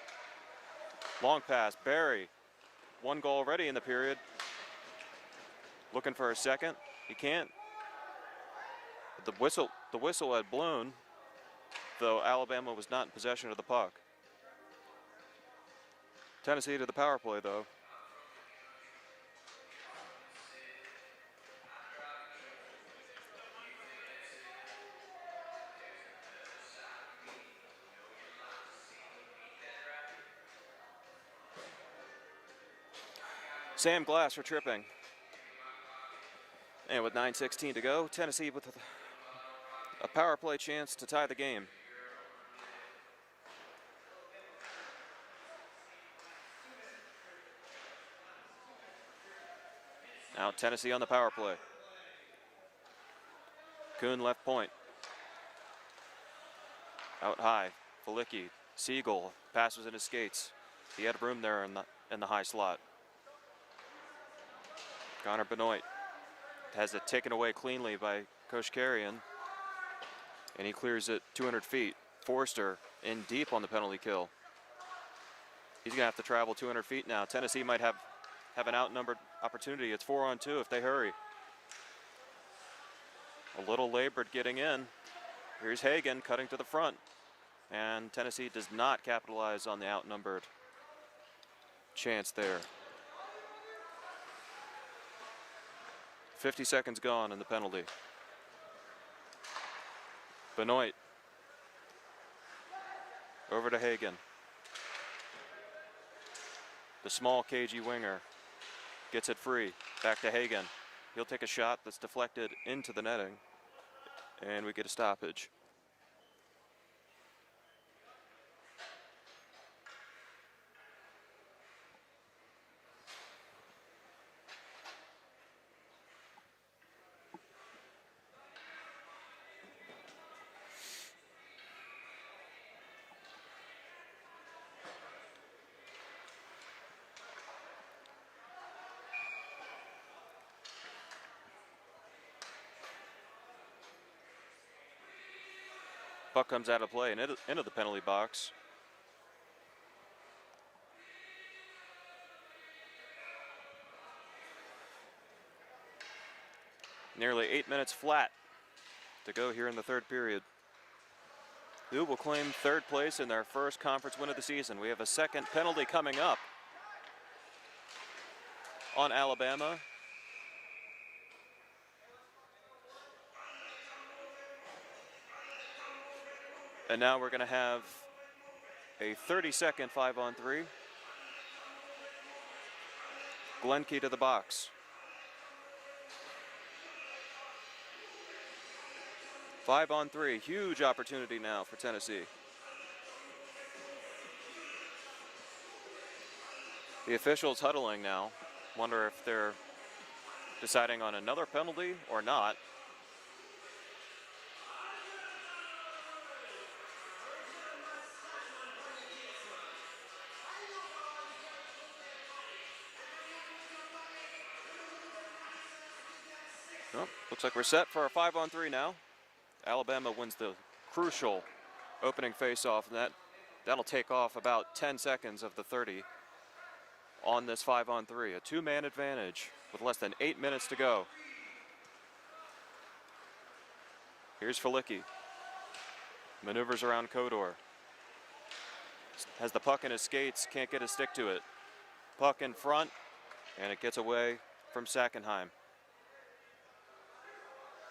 Speaker 1: Long pass, Barry. One goal already in the period. Looking for a second. He can't. The whistle had blown, though Alabama was not in possession of the puck. Tennessee to the power play, though. Sam Glass for tripping. And with 9:16 to go, Tennessee with a power play chance to tie the game. Now Tennessee on the power play. Kuhn left point. Out high, Felicki, Siegel, pass was in his skates. He had room there in the high slot. Connor Benoit has it taken away cleanly by Koshkarian, and he clears it 200 feet. Forster in deep on the penalty kill. He's gonna have to travel 200 feet now. Tennessee might have an outnumbered opportunity. It's 4-on-2 if they hurry. A little labored getting in. Here's Hagan cutting to the front, and Tennessee does not capitalize on the outnumbered chance there. 50 seconds gone in the penalty. Benoit over to Hagan. The small cagey winger gets it free. Back to Hagan. He'll take a shot that's deflected into the netting, and we get a stoppage. Puck comes out of play and into the penalty box. Nearly 8 minutes flat to go here in the third period. Who will claim third place in their first conference win of the season? We have a second penalty coming up on Alabama. And now we're going to have a 30-second 5-on-3. Glenke to the box. 5-on-3, huge opportunity now for Tennessee. The officials huddling now. Wonder if they're deciding on another penalty or not. Well, looks like we're set for a 5-on-3 now. Alabama wins the crucial opening faceoff, and that That'll take off about 10 seconds of the 30 on this 5-on-3. A two-man advantage with less than 8 minutes to go. Here's Felicki. Maneuvers around Kodor. Has the puck in his skates, can't get a stick to it. Puck in front, and it gets away from Sackenheim.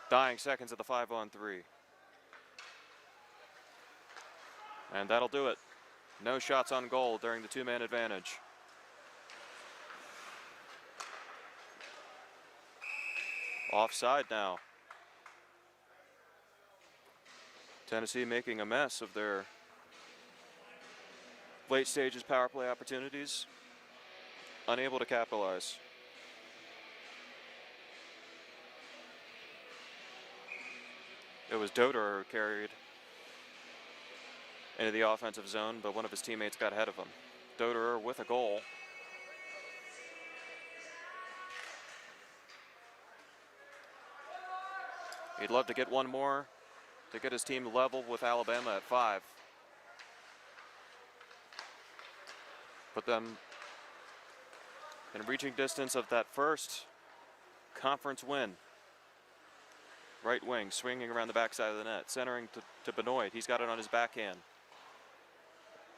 Speaker 1: Dying seconds of the 5-on-3. And that'll do it. No shots on goal during the two-man advantage. Offside now. Tennessee making a mess of their late stages power play opportunities. Unable to capitalize. It was Doder who carried into the offensive zone, but one of his teammates got ahead of him. Doder with a goal. He'd love to get one more to get his team level with Alabama at 5. Put them in reaching distance of that first conference win. Right wing swinging around the backside of the net, centering to Benoit. He's got it on his backhand.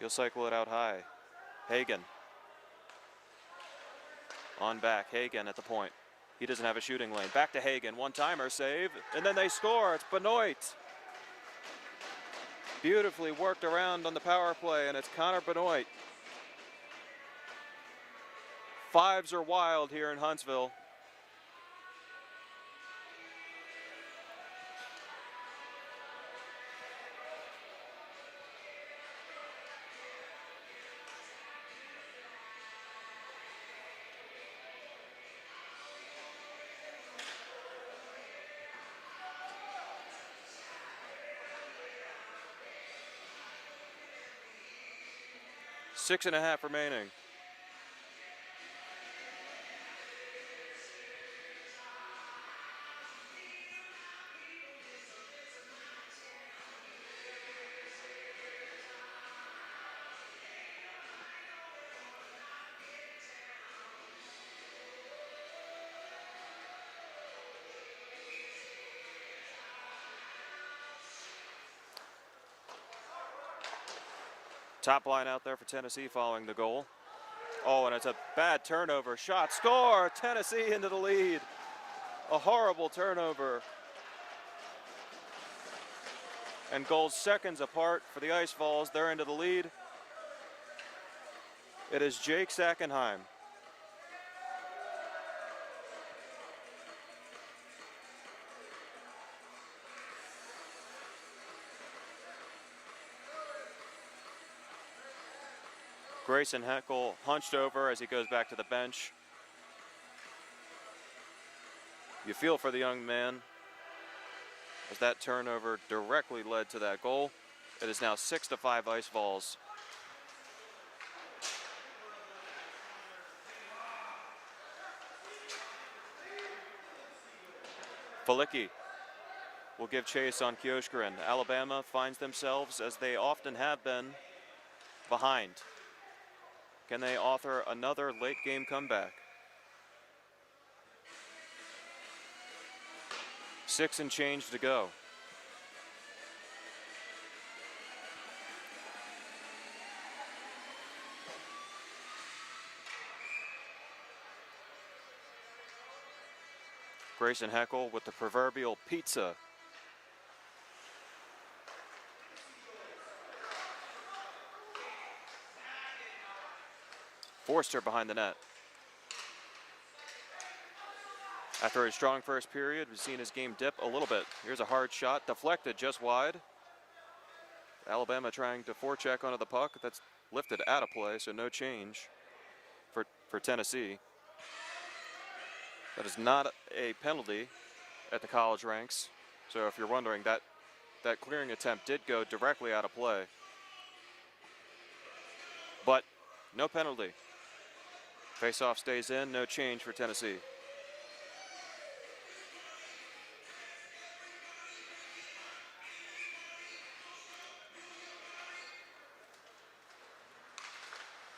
Speaker 1: He'll cycle it out high. Hagen. On back, Hagen at the point. He doesn't have a shooting lane. Back to Hagen, one-timer save, and then they score. It's Benoit. Beautifully worked around on the power play, and it's Connor Benoit. Fives are wild here in Huntsville. Six and a half remaining. Top line out there for Tennessee following the goal. Oh, and it's a bad turnover. Shot, score! Tennessee into the lead. A horrible turnover. And goals seconds apart for the Ice Vols. They're into the lead. It is Jake Sackenheim. Grayson Heckel hunched over as he goes back to the bench. You feel for the young man as that turnover directly led to that goal. It is now 6-5 Ice Vols. Felicki will give chase on Kioskren. Alabama finds themselves, as they often have been, behind. Can they author another late game comeback? 6 and change to go. Grayson Heckel with the proverbial pizza. Forster behind the net. After a strong first period, we've seen his game dip a little bit. Here's a hard shot, deflected just wide. Alabama trying to forecheck onto the puck. That's lifted out of play, so no change for Tennessee. That is not a penalty at the college ranks. So if you're wondering, that clearing attempt did go directly out of play. But no penalty. Faceoff stays in, no change for Tennessee.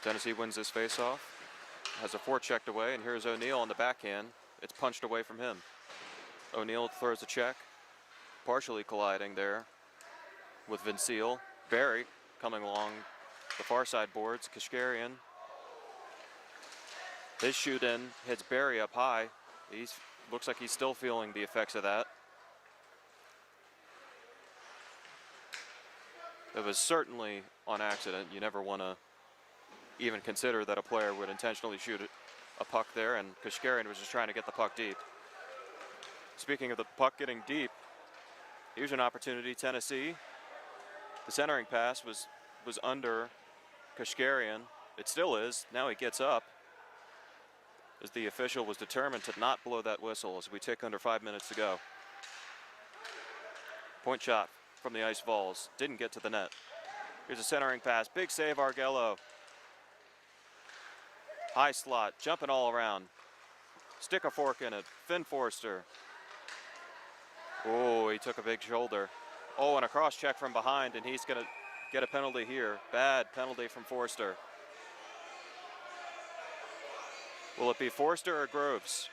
Speaker 1: Tennessee wins this faceoff, has a forechecked away, and here's O'Neal on the backhand. It's punched away from him. O'Neal throws a check, partially colliding there with Vincile. Barry coming along the far side boards. Kashkarian, his shoot in hits Barry up high. Looks like he's still feeling the effects of that. It was certainly on accident. You never want to even consider that a player would intentionally shoot a puck there, and Kashkarian was just trying to get the puck deep. Speaking of the puck getting deep, here's an opportunity. Tennessee, the centering pass was under Kashkarian. It still is. Now he gets up, as the official was determined to not blow that whistle as we tick under 5 minutes to go. Point shot from the ice Vols. Didn't get to the net. Here's a centering pass. Big save, Argello. High slot, jumping all around. Stick a fork in it. Finn Forster. Oh, he took a big shoulder. Oh, and a cross check from behind, and he's going to get a penalty here. Bad penalty from Forster. Will it be Forster or Groves?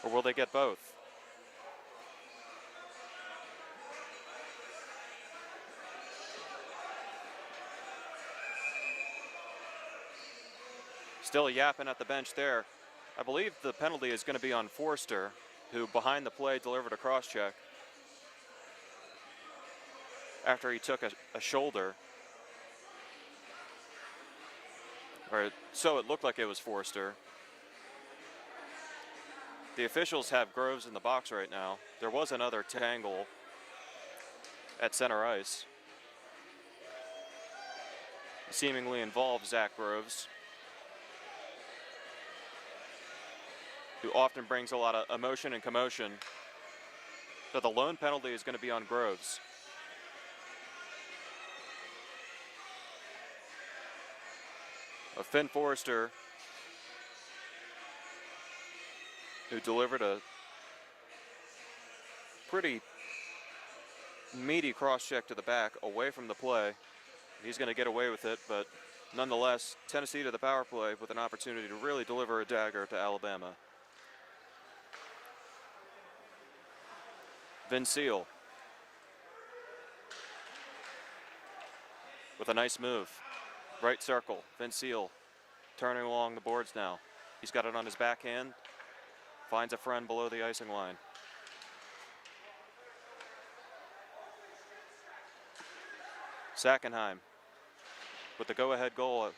Speaker 1: Or will they get both? Still yapping at the bench there. I believe the penalty is going to be on Forster, who behind the play delivered a cross check after he took a shoulder. Or so it looked like it was Forster. The officials have Groves in the box right now. There was another tangle at center ice. It seemingly involved Zach Groves, who often brings a lot of emotion and commotion. So the lone penalty is going to be on Groves. Finn Forster, who delivered a pretty meaty cross check to the back away from the play. He's going to get away with it, but nonetheless, Tennessee to the power play with an opportunity to really deliver a dagger to Alabama. Vincile with a nice move. Right circle, Vincile turning along the boards now. He's got it on his backhand, finds a friend below the icing line. Sackenheim with the go-ahead goal.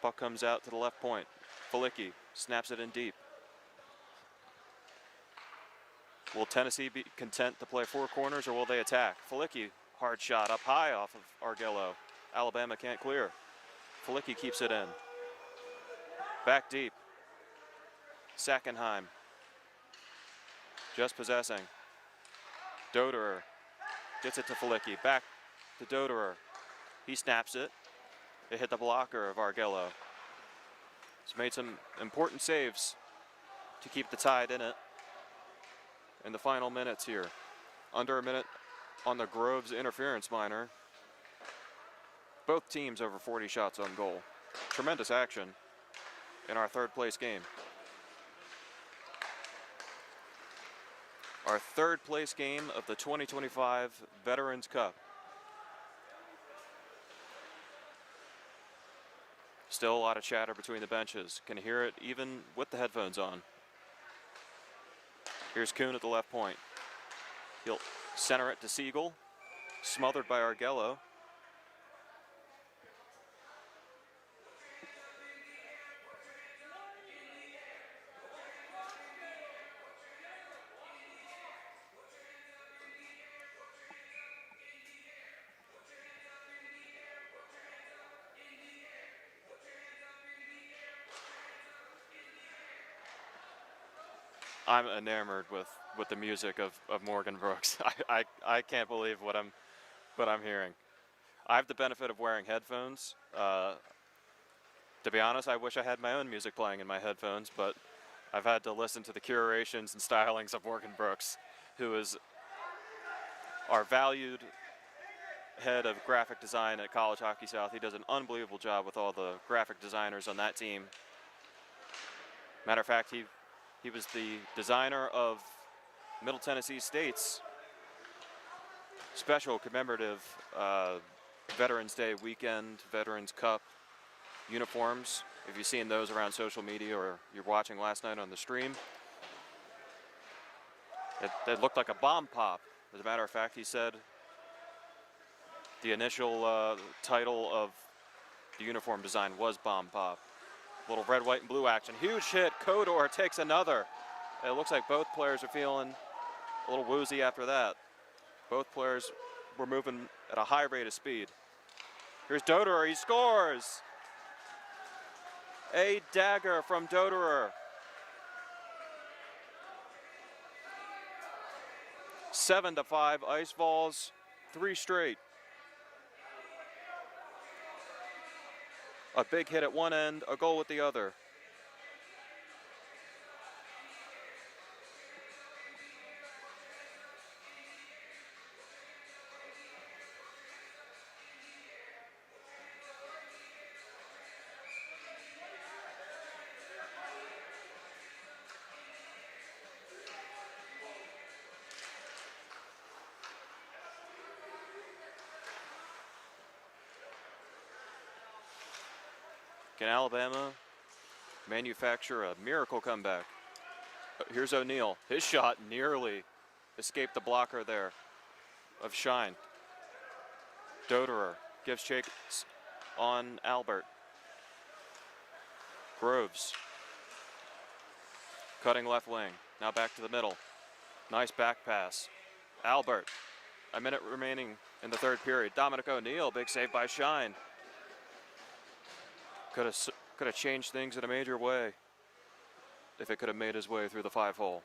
Speaker 1: Puck comes out to the left point. Felicki snaps it in deep. Will Tennessee be content to play four corners, or will they attack? Felicki, hard shot up high off of Argello. Alabama can't clear. Felicki keeps it in. Back deep. Sackenheim just possessing. Doderer gets it to Felicki. Back to Doderer. He snaps it. It hit the blocker of Argello. He's made some important saves to keep the Tide in it in the final minutes here. Under a minute on the Groves interference minor. Both teams over 40 shots on goal. Tremendous action in our third place game. Our third place game of the 2025 Veterans Cup. Still a lot of chatter between the benches. Can hear it even with the headphones on. Here's Kuhn at the left point. He'll center it to Siegel. Smothered by Argello. I'm enamored with the music of Morgan Brooks. I can't believe what I'm hearing. I have the benefit of wearing headphones. To be honest, I wish I had my own music playing in my headphones, but I've had to listen to the curations and stylings of Morgan Brooks, who is our valued head of graphic design at College Hockey South. He does an unbelievable job with all the graphic designers on that team. Matter of fact, he was the designer of Middle Tennessee State's special commemorative Veterans Day weekend, Veterans Cup uniforms. If you've seen those around social media or you're watching last night on the stream, it looked like a bomb pop. As a matter of fact, he said the initial title of the uniform design was Bomb Pop. Little red, white, and blue action. Huge hit. Kodor takes another. It looks like both players are feeling a little woozy after that. Both players were moving at a high rate of speed. Here's Doderer. He scores. A dagger from Doderer. 7-5 Ice Vols, 3 straight. A big hit at one end, a goal at the other. Can Alabama manufacture a miracle comeback? Here's O'Neal. His shot nearly escaped the blocker there of Shine. Doderer gives chase on Albert. Groves cutting left wing. Now back to the middle. Nice back pass. Albert. A minute remaining in the third period. Dominic O'Neal, big save by Shine. Could have changed things in a major way if it could have made his way through the 5-hole.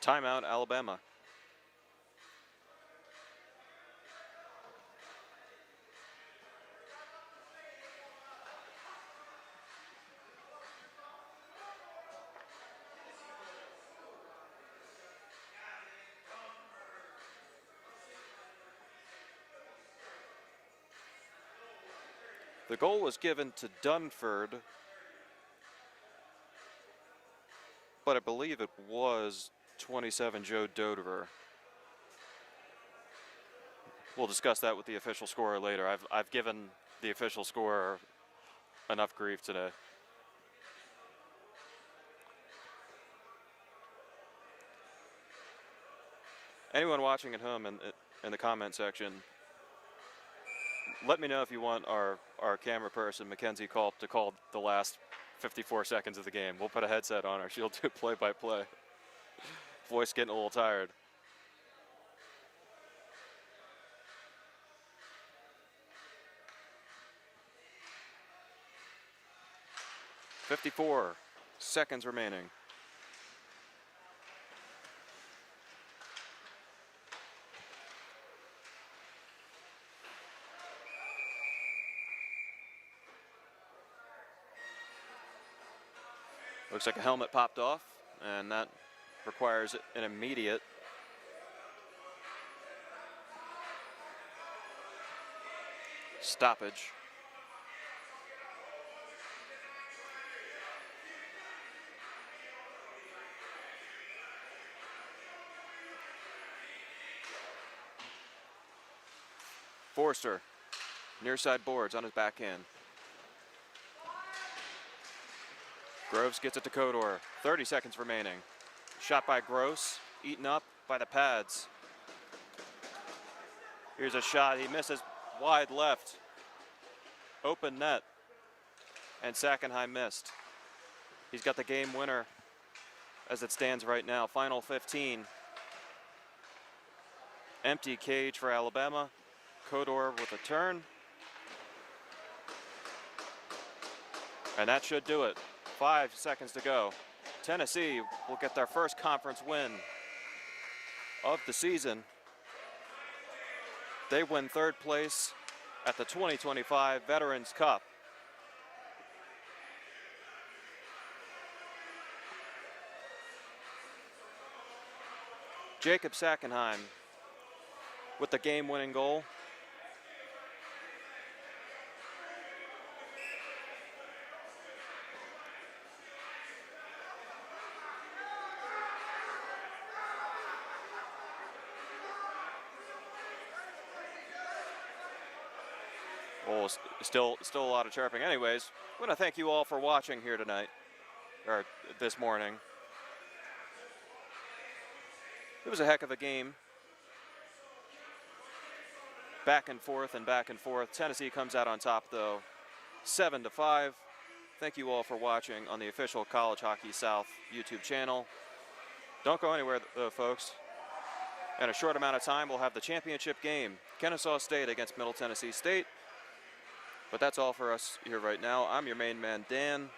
Speaker 1: Timeout, Alabama. The goal was given to Dunford, but I believe it was 27 Joe Doderer. We'll discuss that with the official scorer later. I've given the official scorer enough grief today. Anyone watching at home in the comment section, let me know if you want our camera person, Mackenzie Culp, to call the last 54 seconds of the game. We'll put a headset on her. She'll do play-by-play. Voice getting a little tired. "54 seconds remaining. Looks like a helmet popped off, and that requires an immediate stoppage. Forster, near side boards on his backhand. Groves gets it to Kodor. 30 seconds remaining. Shot by Gross, eaten up by the pads. Here's a shot. He misses wide left. Open net. And Sackenheim missed. He's got the game winner as it stands right now. Final 15. Empty cage for Alabama. Kodor with a turn. And that should do it. 5 seconds to go. Tennessee will get their first conference win of the season. They win third place at the 2025 Veterans Cup. Jacob Sackenheim with the game-winning goal. Oh, still a lot of chirping. Anyways, I want to thank you all for watching here tonight, or this morning. It was a heck of a game. Back and forth and back and forth. Tennessee comes out on top though, 7-5. Thank you all for watching on the official College Hockey South YouTube channel. Don't go anywhere, folks. In a short amount of time, we'll have the championship game, Kennesaw State against Middle Tennessee State. But that's all for us here right now. I'm your main man, Dan.